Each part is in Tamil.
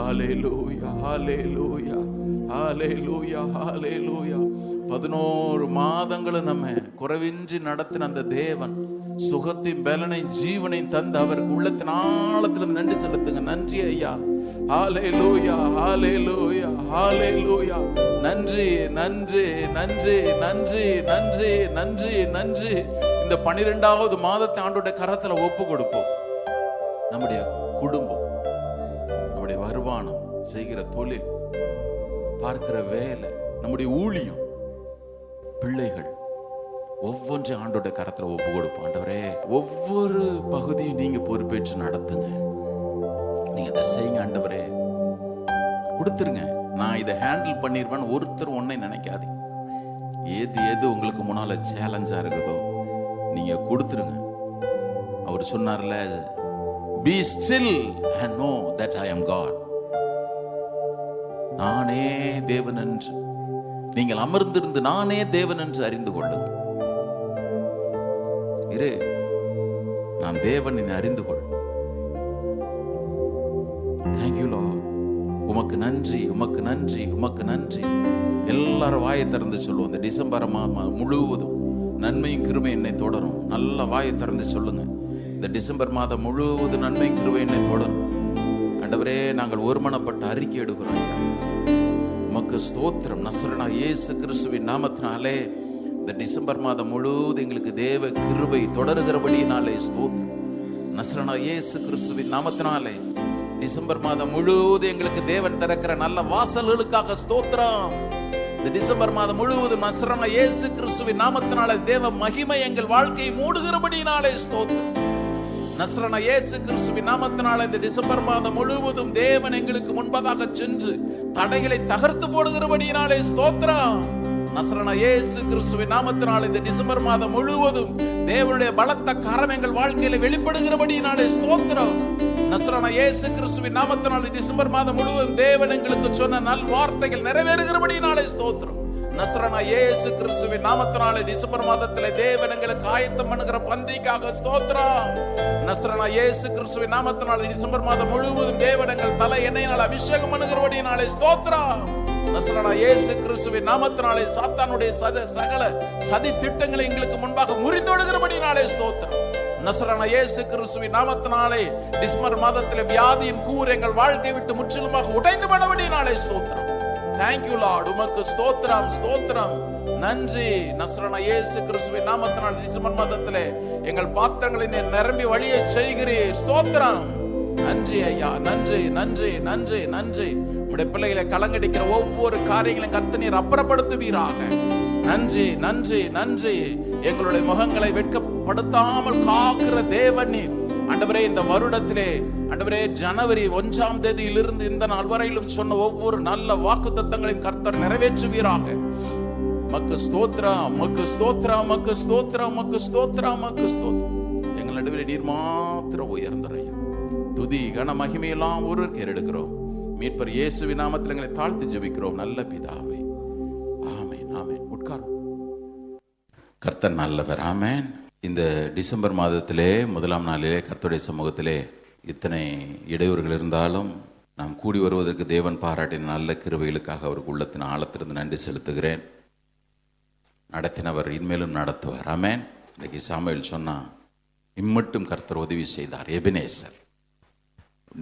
ஹalleluya ஹalleluya ஹalleluya ஹalleluya. 11 மாதங்களும் நம்ம குறைவின்றி நடத்தின அந்த தேவன் சுகத்தையும் பலனையும் ஜீவனையும் தந்து அவருக்கு உள்ளத்தின் ஆழத்திலிருந்து நன்றி செலுத்துங்க. நன்றி ஐயா. ஹalleluya ஹalleluya ஹalleluya. நன்றி நன்றி நன்றி நன்றி நன்றி நன்றி நன்றி. இந்த 12வது மாதத்தை ஆண்டோட கரத்துல ஒப்பு கொடுப்போம். நம்முடைய குடும்பம், நம்முடைய வருமானம், செய்கிற தொழில், பார்க்கிற வேலை, நம்முடைய ஊழியம், பிள்ளைகள் ஒவ்வொன்றையும் ஆண்டோட கரத்துல ஒப்பு கொடுப்போம். ஆண்டவரே, ஒவ்வொரு பகுதியும் நீங்க பொறுப்பேற்று நடத்துங்க. நீங்க இதை செய்யுங்க ஆண்டவரே, கொடுத்துருங்க. நான் இதை ஹேண்டில் பண்ணிடுவேன் ஒருத்தர் ஒன்னை நினைக்காது. எது உங்களுக்கு முன்னால சேலஞ்சா இருக்குதோ நீங்க கொடுத்துருங்க. அவர் சொன்னார்ல, be still and know that I am God. நானே தேவன் என்று நீங்கள் அமர்ந்திருந்து நானே தேவன் என்று அறிந்து கொள்ளுங்கள். இரு, நான் தேவன், அறிந்து கொள். Thank you Lord. உமக்கு நன்றி, உமக்கு நன்றி, உமக்கு நன்றி. எல்லாரும் வாயை திறந்து சொல்லுவோம். இந்த டிசம்பர் மாதம் முழுவதும் நன்மையும் கிருபை என்னை தொடரும். நல்ல வாயை திறந்து சொல்லுங்க. இந்த டிசம்பர் மாதம் முழுவதும் நன்மையும் கிருபை என்னை தொடரும். ஆண்டவரே, நாங்கள் ஒருமனப்பட்டு அறிக்கை எடுக்கிறோம். உமக்கு ஸ்தோத்திரம். நசரேயனாகிய இயேசு கிறிஸ்துவின் நாமத்தினாலே இந்த டிசம்பர் மாதம் முழுவதும் எங்களுக்கு தேவ கிருபை தொடருகிறபடியினாலே ஸ்தோத்திரம். நசரேயனாகிய இயேசு கிறிஸ்துவின் நாமத்தினாலே டிசம்பர் மாதம் முழுவதும் எங்களுக்கு தேவன் திறக்கிற நல்ல வாசல்களுக்காக ஸ்தோத்திரம். இந்த டிசம்பர் மாதம் முழுவதும் நசரேயனாகிய இயேசு கிறிஸ்துவின் நாமத்தினாலே தேவ மகிமை எங்கள் வாழ்க்கையை மூடுகிறபடியினாலே ஸ்தோத்திரம். நசரேயனாகிய இயேசு கிறிஸ்துவின் நாமத்தினாலே இந்த டிசம்பர் மாதம் முழுவதும் தேவன் எங்களுக்கு முன்பதாக சென்று தடைகளை தகர்த்து போடுகிறபடியினாலே ஸ்தோத்திரம். நசரேயனாகிய இயேசு கிறிஸ்துவின் நாமத்தினாலே இந்த டிசம்பர் மாதம் முழுவதும் தேவனுடைய பலத்த கரம் எங்கள் வாழ்க்கையில வெளிப்படுகிறபடியினாலே ஸ்தோத்திரம். நசரேயனாகிய இயேசு கிறிஸ்துவின் நாமத்தினாலே டிசம்பர் மாதம் முழுவதும் தேவன் எங்களுக்கு சொன்ன நல் வார்த்தைகள் நிறைவேறுகிறபடியினாலே ஸ்தோத்திரம். நசரேயனாகிய இயேசு கிறிஸ்துவின் நாமத்தினாலே டிசம்பர் மாதத்திலே தேவன் எங்களுக்கு ஆயத்தம் பண்ணுகிற பந்திக்காக ஸ்தோத்திரம். நசரேயனாகிய இயேசு கிறிஸ்துவின் நாமத்தினாலே டிசம்பர் மாதம் முழுவதும் தேவன் எங்கள் தலை எண்ணெயினால் அபிஷேகம் பண்ணுகிறபடியினாலே ஸ்தோத்திரம். நசரேயனாகிய இயேசு கிறிஸ்துவின் நாமத்தினாலே சாத்தானுடைய சகல சதி திட்டங்களை எங்களுக்கு முன்பாக முறிந்தோடுகிறபடியினாலே ஸ்தோத்திரம். நசரேயனாகிய இயேசு கிறிஸ்துவின் நாமத்தினாலே டிசம்பர் மாதத்திலே வியாதியின் கூர் எங்கள் வாழ்க்கை விட்டு முற்றிலுமாக உடைந்து போனபடியினாலே ஸ்தோத்திரம். Thank you Lord. உமக்கு ஸ்தோத்திரம், ஸ்தோத்திரம், நன்றி. நசரேயனாகிய இயேசு கிறிஸ்துவின் நாமத்தினாலே டிசம்பர் மாதத்திலே எங்கள் பாத்திரங்களை நிரம்பி வழியை செய்கிறீர். ஸ்தோத்திரம். நன்றி ஐயா, நன்றி நன்றி நன்றி நன்றி. உம்முடைய பிள்ளைகளை கலங்கடிக்கிற ஒவ்வொரு காரியங்களையும் கர்த்தர் அப்புறப்படுத்துவீராக. நன்றி நன்றி நன்றி. எங்களுடைய முகங்களை வெட்கப்படுத்தாமல் காக்கிற தேவன் நீர். ஆண்டவரே, இந்த வருடத்திலே ஆண்டவரே ஜனவரி 1ஆம் தேதியிலிருந்து இந்த நாள் வரையிலும் சொன்ன ஒவ்வொரு நல்ல வாக்குத்தத்தங்களையும் கர்த்தர் நிறைவேற்றுவீராக. மக்கு ஸ்தோத்திரம், மக்கு ஸ்தோத்திரம், மக்கு ஸ்தோத்திரம், மக்கு ஸ்தோத்திரம், மக்கு ஸ்தோத்திரம். எங்கள் நடுவில் நீர் மாத்திரம் உயர்ந்தரையா. துதி கன மகிமையெல்லாம் ஒருவருக்கு ஏறெடுக்கிறோம். மீட்பர் இயேசுவின் நாமத்தில் எங்களை தாழ்த்தி ஜெபிக்கிறோம் நல்ல பிதாவே. ஆமென், ஆமென். உட்காரும். கர்த்தர் நல்லவர். ஆமென். இந்த டிசம்பர் மாதத்திலே 1ஆம் நாளிலே கர்த்தருடைய சமூகத்திலே இத்தனை இடையூறுகள் இருந்தாலும் நாம் கூடி வருவதற்கு தேவன் பாராட்டின நல்ல கிருபைகளுக்காக அவருக்கு உள்ளத்தின் ஆழத்திலிருந்து நன்றி செலுத்துகிறேன். நடத்தினவர் இன்மேலும் நடத்துவார். ஆமென். இன்னைக்கு சாமுவேல் சொன்னா, இம்மட்டும் கர்த்தர் உதவி செய்தார். எபினேசர்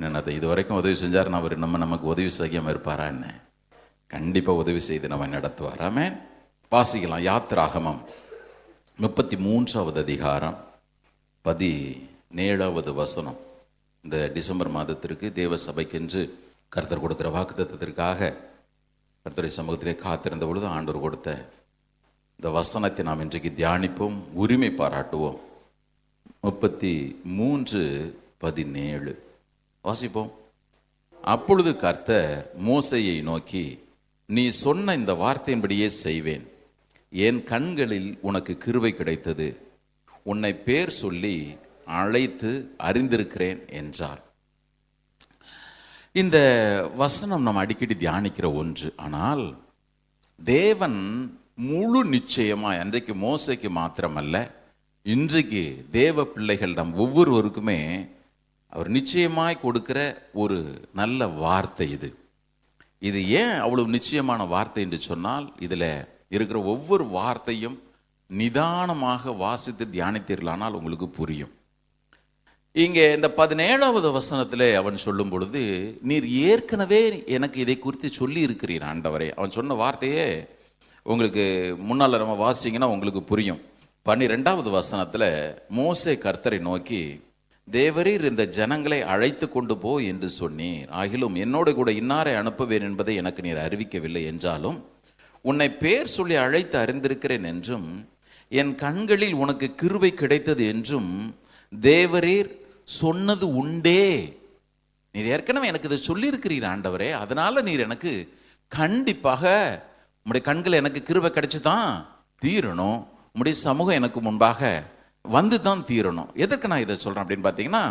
என்னது இதுவரைக்கும் உதவி செஞ்சார், அவர் நமக்கு உதவி செய்யாமல் இருப்பாரா என்ன? கண்டிப்பாக உதவி செய்து நம்ம நடத்துவார். ஆமென். வாசிக்கலாம். யாத்திராகமம் 33வது அதிகாரம் 17வது வசனம். இந்த டிசம்பர் மாதத்திற்கு தேவ சபைக்கென்று கர்த்தர் கொடுக்கிற வாக்குத்தத்தத்திற்காக கர்த்தருடைய சமூகத்திலே காத்திருந்த பொழுது ஆண்டவர் கொடுத்த இந்த வசனத்தை நாம் இன்றைக்கு தியானிப்போம், உரிமை பாராட்டுவோம். 33:17 வாசிப்போம். அப்பொழுது கர்த்தர் மோசேயை நோக்கி, நீ சொன்ன இந்த வார்த்தையின்படியே செய்வேன். என் கண்களில் உனக்கு கிருபை கிடைத்தது. உன்னை பேர் சொல்லி அழைத்து அறிந்திருக்கிறேன் என்றார். இந்த வசனம் நம்ம அடிக்கடி தியானிக்கிற ஒன்று. ஆனால் தேவன் முழு நிச்சயமா அன்றைக்கு மோசேக்கு மாத்திரமல்ல, இன்றைக்கு தேவ பிள்ளைகள் நம் ஒவ்வொருவருக்குமே அவர் நிச்சயமாய் கொடுக்கிற ஒரு நல்ல வார்த்தை இது. இது ஏன் அவ்வளவு நிச்சயமான வார்த்தை என்று சொன்னால், இதில் இருக்கிற ஒவ்வொரு வார்த்தையும் நிதானமாக வாசித்து தியானித்தீர்களானால் உங்களுக்கு புரியும். இங்கே இந்த 17வது வசனத்தில் அவன் சொல்லும் பொழுது, நீர் ஏற்கனவே எனக்கு இதை குறித்து சொல்லி இருக்கிறீர் ஆண்டவரே. அவன் சொன்ன வார்த்தையே உங்களுக்கு முன்னால் நம்ம வாசிங்கன்னா உங்களுக்கு புரியும். 12வது வசனத்தில் மோசே கர்த்தரை நோக்கி, தேவரீர் இந்த ஜனங்களை அழைத்து கொண்டு போ என்று சொன்னீர், ஆகிலும் என்னோடு கூட இன்னாரை அனுப்புவேன் என்பதை எனக்கு நீர் அறிவிக்கவில்லை என்றாலும் உன்னை பேர் சொல்லி அழைத்து அறிந்திருக்கிறேன் என்றும் என் கண்களில் உனக்கு கிருபை கிடைத்தது என்றும் தேவரீர் சொன்னது உண்டே. நீர் ஏற்கனவே எனக்கு இதை சொல்லியிருக்கிறீர் ஆண்டவரே, அதனால நீர் எனக்கு கண்டிப்பாக உம்முடைய கண்கள் எனக்கு கிருபை கிடைச்சி தான் தீரணும், உம்முடைய சமூகம் எனக்கு முன்பாக வந்து தான் தீரணும். எதற்கு நான் இதை சொல்றேன் அப்படின்னு பார்த்தீங்கன்னா,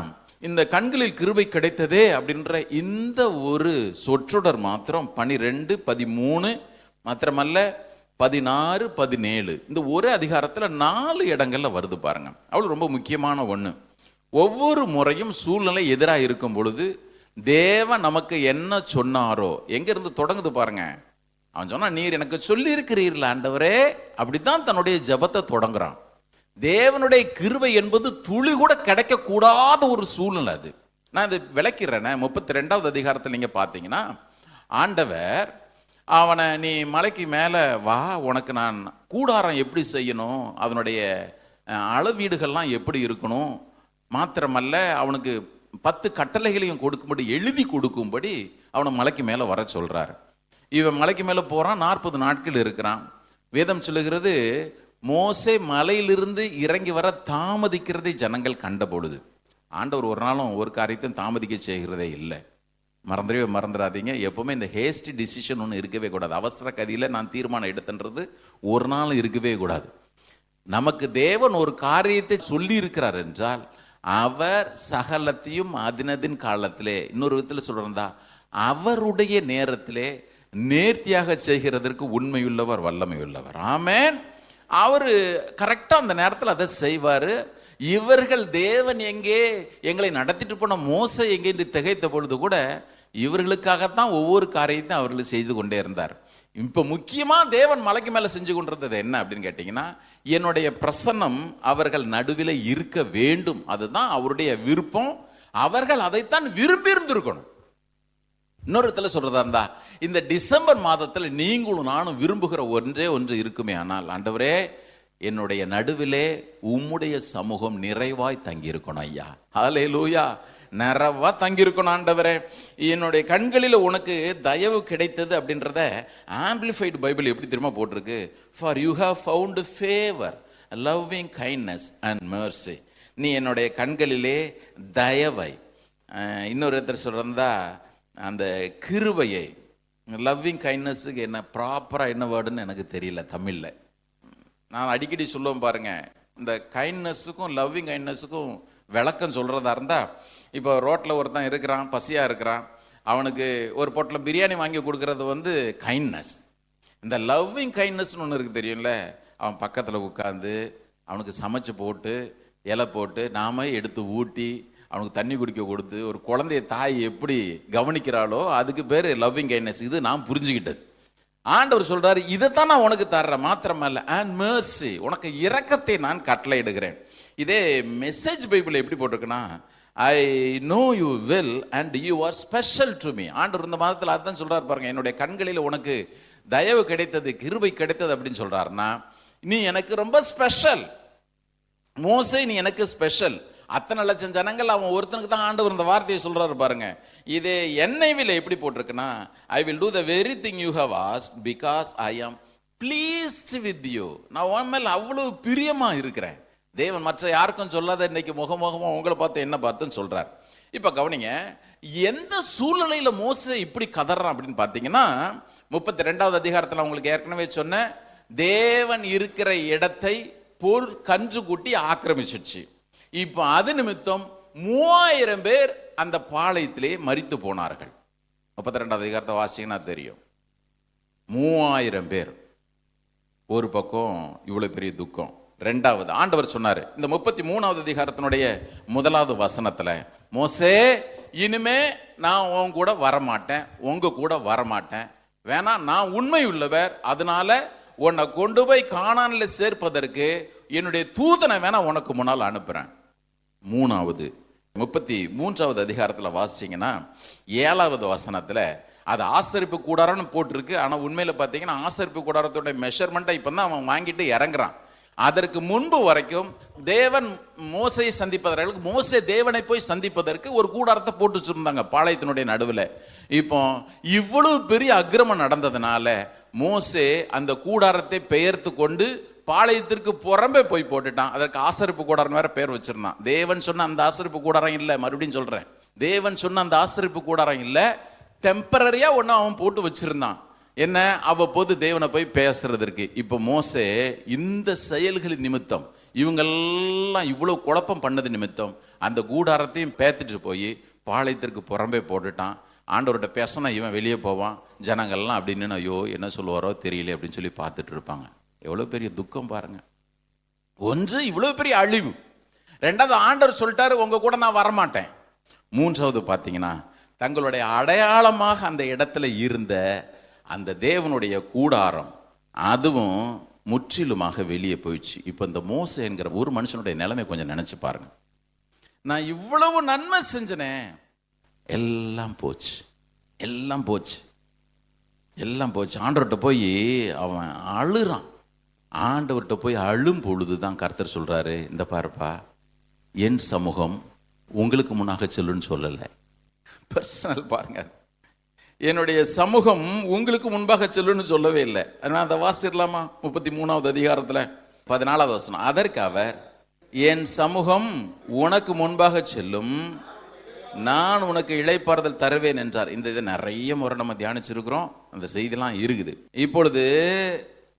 இந்த கண்களில் கிருபை கிடைத்ததே அப்படின்ற இந்த ஒரு சொற்றொடர் மாத்திரம் 12, 13 மாத்திரமல்ல 16, 17 இந்த ஒரு அதிகாரத்தில் 4 இடங்கள்ல வருது பாருங்க. அவ்வளவு ரொம்ப முக்கியமான ஒன்று. ஒவ்வொரு முறையும் சூழ்நிலை எதிராக இருக்கும் பொழுது தேவன் நமக்கு என்ன சொன்னாரோ, எங்க இருந்து தொடங்குது பாருங்க. அவன் சொன்னா, நீர் எனக்கு சொல்லி இருக்கிறீர்கள் ஆண்டவரே, அப்படித்தான் தன்னுடைய ஜெபத்தை தொடங்குறான். தேவனுடைய கிருபை என்பது துளி கூட கிடைக்க கூடாத ஒரு சூழ்நிலை அது. நான் இதை விளக்கிறேன். 32வது அதிகாரத்தில் நீங்க பார்த்தீங்கன்னா, ஆண்டவர் அவனை, நீ மலைக்கு மேலே வா, உனக்கு நான் கூடாரம் எப்படி செய்யணும், அதனுடைய அளவீடுகள்லாம் எப்படி இருக்கணும், மாத்திரமல்ல அவனுக்கு 10 கட்டளைகளையும் கொடுக்கும்படி எழுதி கொடுக்கும்படி அவனை மலைக்கு மேலே வர சொல்றாரு. இவன் மலைக்கு மேலே போறான், 40 நாட்கள் இருக்கிறான். வேதம் சொல்லுகிறது, மோசே மலையிலிருந்து இறங்கி வர தாமதிக்கிறதை ஜனங்கள் கண்ட பொழுது, ஆண்டவர் ஒரு நாளும் ஒரு காரியத்தையும் தாமதிக்க செய்கிறதே இல்லை. மறந்துடாதீங்க. எப்பவுமே இந்த ஹேஸ்டி டிசிஷன் ஒன்று இருக்கவே கூடாது. அவசர கதியில் நான் தீர்மானம் எடுத்துன்றது ஒரு நாள் இருக்கவே கூடாது. நமக்கு தேவன் ஒரு காரியத்தை சொல்லி இருக்கிறார் என்றால் அவர் சகலத்தையும் அதினதின் காலத்திலே, இன்னொரு விதத்தில் சொல்றா, அவருடைய நேரத்திலே நேர்த்தியாக செய்கிறதற்கு உண்மையுள்ளவர், வல்லமையுள்ளவர். ஆமென். அவரு கரெக்டா அந்த நேரத்தில் அதை செய்வாரு. இவர்கள் தேவன் எங்கே, எங்களை நடத்திட்டு போன மோசே எங்கே என்று திகைத்த பொழுது கூட இவர்களுக்காகத்தான் ஒவ்வொரு காரியத்தையும் அவர்கள் செய்து கொண்டே இருந்தார். இப்ப முக்கியமா தேவன் மலைக்கு மேல செஞ்சு கொண்டிருந்தது என்ன அப்படின்னு கேட்டீங்கன்னா, என்னுடைய பிரசன்னம் அவர்கள் நடுவில் இருக்க வேண்டும். அதுதான் அவருடைய விருப்பம். அவர்கள் அதைத்தான் விரும்பி இருந்திருக்கணும். இன்னொரு இடத்துல சொல்றதா இருந்தா, இந்த டிசம்பர் மாதத்தில் நீங்களும் நானும் விரும்புகிற ஒன்றே ஒன்று இருக்குமே ஆனால், ஆண்டவரே என்னுடைய நடுவிலே உம்முடைய சமூகம் நிறைவாய் தங்கியிருக்கணும் ஐயா. ஹல்லேலூயா. நிறைவா தங்கியிருக்கணும் ஆண்டவரே. என்னுடைய கண்களில் உனக்கு தயவு கிடைத்தது அப்படின்றத ஆம்பிளிஃபைடு பைபிள் எப்படி தெரியுமா போட்டிருக்கு? For you have found favour, loving kindness and mercy. நீ என்னுடைய கண்களிலே தயவை, இன்னொரு இடத்துல சொல்றதா அந்த கிருபையை, லவ்விங் கைண்ட்னஸுக்கு என்ன ப்ராப்பராக என்ன வேர்டுன்னு எனக்கு தெரியல தமிழில். நான் அடிக்கடி சொல்லுவேன் பாருங்க, இந்த கைண்ட்னஸுக்கும் லவ்விங் கைண்ட்னஸுக்கும் விளக்கம் சொல்கிறதா இருந்தால், இப்போ ரோட்டில் ஒருத்தன் இருக்கிறான், பசியாக இருக்கிறான், அவனுக்கு ஒரு பொட்டலம் பிரியாணி வாங்கி கொடுக்கறது கைண்ட்னஸ். இந்த லவ்விங் கைண்ட்னஸ்னு ஒன்று இருக்குது தெரியும்ல, அவன் பக்கத்தில் உட்காந்து அவனுக்கு சமைச்சு போட்டு இலை போட்டு நாம எடுத்து ஊட்டி அவனுக்கு தண்ணி குடிக்க கொடுத்து ஒரு குழந்தைய தாய் எப்படி கவனிக்கிறாளோ அதுக்கு பேர் லவ்விங் கைண்ட்னஸ். இது நான் புரிஞ்சுக்கிட்டது. ஆண்டவர் சொல்றாரு, இதைத்தான் நான் உனக்கு தர்றேன், மாத்திரமல்ல அண்ட் மெர்சி, உனக்கு இரக்கத்தை நான் கட்டளை இடுகிறேன். இதே மெசேஜ் பைபிள் எப்படி போட்டிருக்குன்னா, I know you will and you are special to me. ஆண்டவர் இந்த மாதத்தில் அதுதான் சொல்றாரு பாருங்க, என்னுடைய கண்களில் உனக்கு தயவு கிடைத்தது, கிருபை கிடைத்தது அப்படின்னு சொல்றாருன்னா, நீ எனக்கு ரொம்ப ஸ்பெஷல். மோசே நீ எனக்கு ஸ்பெஷல். அத்தனை லட்சம் ஜனங்கள் அவன் ஒருத்தனுக்கு தான் ஆண்டவர் இந்த வார்த்தையை சொல்றாரு பாருங்க. இதே NIV எப்படி போட்டிருக்குன்னா, I will do the very thing you have asked because I am pleased with you. நான் உன் மேல் அவ்வளவு பிரியமா இருக்கிறேன். தேவன் மற்ற யாருக்கும் சொல்லாத இன்னைக்கு முகமுகமா உங்களை பார்த்து என்ன பார்த்துன்னு சொல்றார். இப்ப கவனிங்க, எந்த சூழ்நிலையில மோசே இப்படி கதறான் அப்படின்னு பார்த்தீங்கன்னா, 32வது அதிகாரத்தில் உங்களுக்கு ஏற்கனவே சொன்ன, தேவன் இருக்கிற இடத்தை போல் கன்று கூட்டி ஆக்கிரமிச்சிடுச்சு. இப்போ அது நிமித்தம் 3000 பேர் அந்த பாளையத்திலே மரித்து போனார்கள். 32வது அதிகாரத்தை வாசிங்கன்னா தெரியும். 3000 பேர். ஒரு பக்கம் இவ்வளவு பெரிய துக்கம். ரெண்டாவது ஆண்டவர் சொன்னாரு இந்த 33வது அதிகாரத்தினுடைய 1வது வசனத்துல, மோசே, இனிமே நான் உன் கூட வரமாட்டேன், உங்க கூட வரமாட்டேன், வேணா நான் உண்மை உள்ளவர், அதனால உன்னை கொண்டு போய் கானானில் சேர்ப்பதற்கு என்னுடைய தூதனை வேணா உனக்கு முன்னால் அனுப்புறேன். 33வது அதிகாரத்தில் வாசிச்சீங்கன்னா 7வது வசனத்துல அது ஆசரிப்பு கூடாரம்னு போட்டிருக்கு. ஆனா உண்மையில பார்த்தீங்கன்னா ஆசரிப்பு கூடாரத்தோட மெஷர்மெண்ட்டை இப்போ தான் அவன் வாங்கிட்டு இறங்குறான். அதற்கு முன்பு வரைக்கும் தேவன் மோசையை சந்திப்பதற்கு, மோசே தேவனை போய் சந்திப்பதற்கு ஒரு கூடாரத்தை போட்டு வச்சிருந்தாங்க பாளையத்தினுடைய நடுவில். இப்போ இவ்வளவு பெரிய அக்கிரமம் நடந்ததுனால மோசே அந்த கூடாரத்தை பெயர்த்து கொண்டு பாளையத்திற்கு புறம்பே போய் போட்டுட்டான். அதற்கு ஆசரிப்பு கூடாரம் வேற பேர் வச்சிருந்தான். தேவன் சொன்ன அந்த ஆசரிப்பு கூடாரம் இல்லை, மறுபடியும் சொல்றேன், தேவன் சொன்ன அந்த ஆசரிப்பு கூடாரம் இல்லை, டெம்பரரியா ஒன்னு அவன் போட்டு வச்சிருந்தான். என்ன, அவ்வப்போது தேவனை போய் பேசுறதற்கு. இப்போ மோசே இந்த செயல்களின் நிமித்தம், இவங்கெல்லாம் இவ்வளவு குழப்பம் பண்ணது நிமித்தம் அந்த கூடாரத்தையும் பேத்துட்டு போய் பாளையத்திற்கு புறம்பே போட்டுட்டான். ஆண்டவர்கிட்ட பேசினா இவன் வெளியே போவான், ஜனங்கள்லாம் அப்படின்னு ஐயோ என்ன சொல்லுவாரோ தெரியல அப்படின்னு சொல்லி பார்த்துட்டு இருப்பாங்க. எவ்வளவு பெரிய துக்கம் பாருங்க. ஒன்று இவ்வளவு பெரிய அழிவு, ரெண்டாவது ஆண்டவர் சொல்லிட்டாரு உங்க கூட நான் வரமாட்டேன். மூன்றாவது பார்த்தீங்கன்னா தங்களுடைய அடையாளமாக அந்த இடத்துல இருந்த அந்த தேவனுடைய கூடாரம் அதுவும் முற்றிலுமாக வெளியே போயிடுச்சு. இப்போ இந்த மோசே என்கிற ஒரு மனுஷனுடைய நிலைமை கொஞ்சம் நினைச்சு பாருங்க. நான் இவ்வளவு நன்மை செஞ்சனே, எல்லாம் போச்சு, எல்லாம் போச்சு, எல்லாம் போச்சு. ஆண்டவர்கிட்ட போய் அவன் அழுறான். ஆண்டவர்கிட்ட போய் அழும் பொழுதுதான் கர்த்தர் சொல்றாரு, இந்த பாருப்பா, என் சமூகம் உங்களுக்கு முன்னாக செல்லுன்னு சொல்லலை. பர்சனல் பாருங்க, என்னுடைய சமூகம் உங்களுக்கு முன்பாக செல்லுன்னு சொல்லவே இல்லை. அதனால அதை வாசிடலாமா? 33வது அதிகாரத்தில் 14வது வசனம். அதற்கு அவர், என் சமூகம் உனக்கு முன்பாக செல்லும், நான் உனக்கு இளைப்பாறுதல் தருவேன் என்றார். இந்த இதை நிறைய முறை நம்ம தியானிச்சிருக்கிறோம், அந்த செய்திலாம் இருக்குது. இப்பொழுது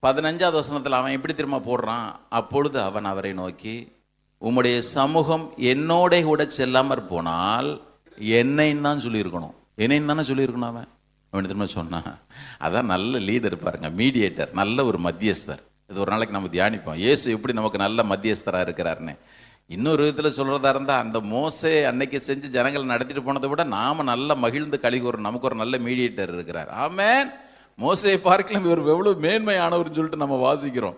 15வது வசனத்தில் அவன் எப்படி திரும்ப போடுறான், அப்பொழுது அவன் அவரை நோக்கி, உம்முடைய சமூகம் என்னோட கூட செல்லாமற் போனால் என்னைன்னு தான் சொல்லியிருக்கணும், என்னைன்னு தானே சொல்லியிருக்கணும். அவன் திரும்ப சொன்னான். அதான் நல்ல லீடர் பாருங்க, மீடியேட்டர், நல்ல ஒரு மத்தியஸ்தர். இது ஒரு நாளைக்கு நம்ம தியானிப்போம், இயேசு எப்படி நமக்கு நல்ல மத்தியஸ்தராக இருக்கிறாருன்னு. இன்னொரு விதத்தில் சொல்றதா இருந்தால், அந்த மோசே அன்னைக்கு செஞ்சு ஜனங்கள் நடத்திட்டு போனதை விட நாம நல்ல மகிழ்ந்து கலிகூறோம், நமக்கு ஒரு நல்ல மீடியேட்டர் இருக்கிறார். ஆமென். மோசையை பார்க்கலாம் இவர் எவ்வளவு மேன்மையானவர்னு சொல்லிட்டு நம்ம வாசிக்கிறோம்.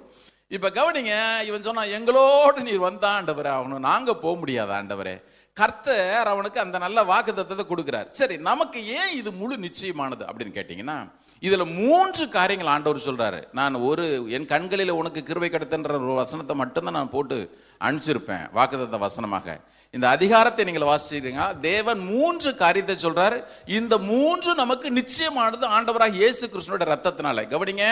இப்ப கவனிங்க, இவன் சொன்னா எங்களோடு நீர் வந்தா ஆண்டவரே, அவனு நாங்க போக முடியாத ஆண்டவரே. கர்த்தர் அவனுக்கு அந்த நல்ல வாக்குத்தத்தத்தை கொடுக்கிறார். சரி, நமக்கு ஏன் இது முழு நிச்சயமானது அப்படின்னு கேட்டீங்கன்னா, இதுல 3 காரியங்கள் ஆண்டவர் சொல்றாரு. நான் என் கண்களில் உனக்கு கிருபை கிடைத்தன்ற ஒரு வசனத்தை மட்டும்தான் நான் போட்டு அனுப்பிச்சிருப்பேன் வாக்குத்தத்த வசனமாக. இந்த அதிகாரத்தை நீங்கள் வாசிக்கிறீங்க, தேவன் 3 காரியத்தை சொல்றாரு. இந்த 3 நமக்கு நிச்சயமானது ஆண்டவராக இயேசு கிறிஸ்துவோட ரத்தத்தினால. கவனிங்க,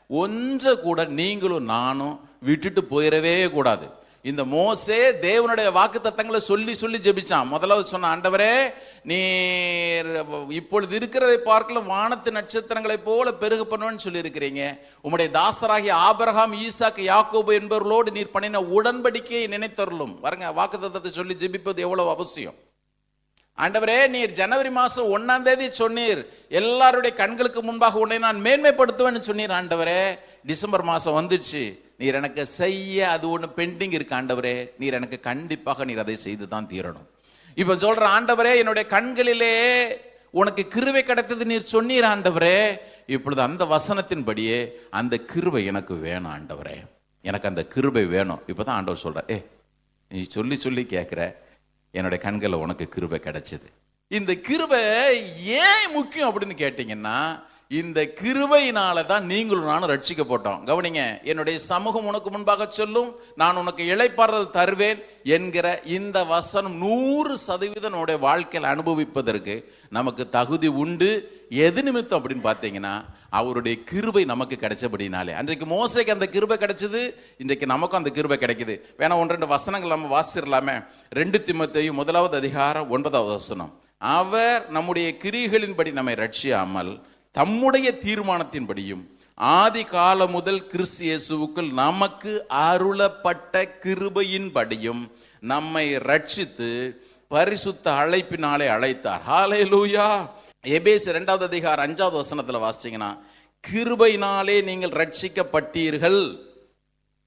ஒன்றை கூட நீங்களும் நானும் விட்டுட்டு போயிடவே கூடாது. இந்த மோசே தேவனுடைய வாக்குத்தத்தங்களை சொல்லி சொல்லி ஜெபிச்சான். முதலாவது சொன்ன, ஆண்டவரே நீ இப்பொழுது இருக்கிறதை பார்க்கல வானத்து நட்சத்திரங்களை போல பெருக பண்ணுவேன்னு சொல்லி இருக்கிறீங்க. உம்முடைய தாசராகிய ஆபிரகாம், ஈசாக்கு, யாக்கோபு என்பவர்களோடு நீர் பண்ணின உடன்படிக்கையை நினைத்தருளும். பாருங்க, வாக்குத்தத்தத்தை சொல்லி ஜெபிப்பது எவ்வளவு அவசியம். ஆண்டவரே நீர் ஜனவரி மாதம் 1ஆம் தேதி சொன்னீர், எல்லாருடைய கண்களுக்கு முன்பாக உன்னை நான் மேன்மைப்படுத்துவேன்னு சொன்னீர். ஆண்டவரே டிசம்பர் மாதம் வந்துடுச்சு, நீர் எனக்கு செய்ய அது ஒன்று பெண்டிங் இருக்கு. ஆண்டவரே நீர் எனக்கு கண்டிப்பாக நீர் அதை செய்து தான் தீரணும். இப்போ சொல்ற, ஆண்டவரே என்னுடைய கண்களிலே உனக்கு கிருபை கிடைத்தது நீர் சொன்னீர். ஆண்டவரே இப்பொழுது அந்த வசனத்தின்படியே அந்த கிருபை எனக்கு வேணும். ஆண்டவரே எனக்கு அந்த கிருபை வேணும். இப்போதான் ஆண்டவர் சொல்ற, நீ சொல்லி சொல்லி கேட்குற, என்னுடைய கண்களில் உனக்கு கிருபை கிடைச்சது. இந்த கிருபை ஏன் முக்கியம் அப்படின்னு கேட்டீங்கன்னா, இந்த கிருபையினால தான் நீங்களும் நானும் ரட்சிக்கப்பட்டோம். கவனிங்க, என்னுடைய சமூகம் உனக்கு முன்பாக சொல்லும், நான் உனக்கு இளைப்பாறுதல் தருவேன் என்கிற இந்த வசனம் 100% நம்முடைய வாழ்க்கையில் அனுபவிப்பதற்கு நமக்கு தகுதி உண்டு. எது நிமித்தம் அப்படின்னு பார்த்தீங்கன்னா, அவருடைய கிருபை நமக்கு கிடைச்சபடினாலே. அன்றைக்கு மோசைக்கு அந்த கிருபை கிடைச்சது, இன்றைக்கு நமக்கும் அந்த கிருபை கிடைக்குது. வேணா 1-2 வசனங்கள் நம்ம வாசிடலாமே. 2 தீமோத்தேயு 1வது அதிகாரம் 9வது வசனம். அவர் நம்முடைய கிரியைகளின்படி நம்மை ரட்சியாமல் தம்முடைய தீர்மானத்தின்படியும் ஆதி காலம் முதல் கிறிஸ்து இயேசுவுக்குள் நமக்கு அருளப்பட்ட கிருபையின்படியும் நம்மை ரட்சித்து பரிசுத்த அழைப்பினாலே அழைத்தார். ஹல்லேலூயா. எபேசியர் 2வது அதிகாரம் 5வது வசனத்துல வாசிச்சீங்கன்னா, கிருபையினாலே நீங்கள் ரட்சிக்கப்பட்டீர்கள்.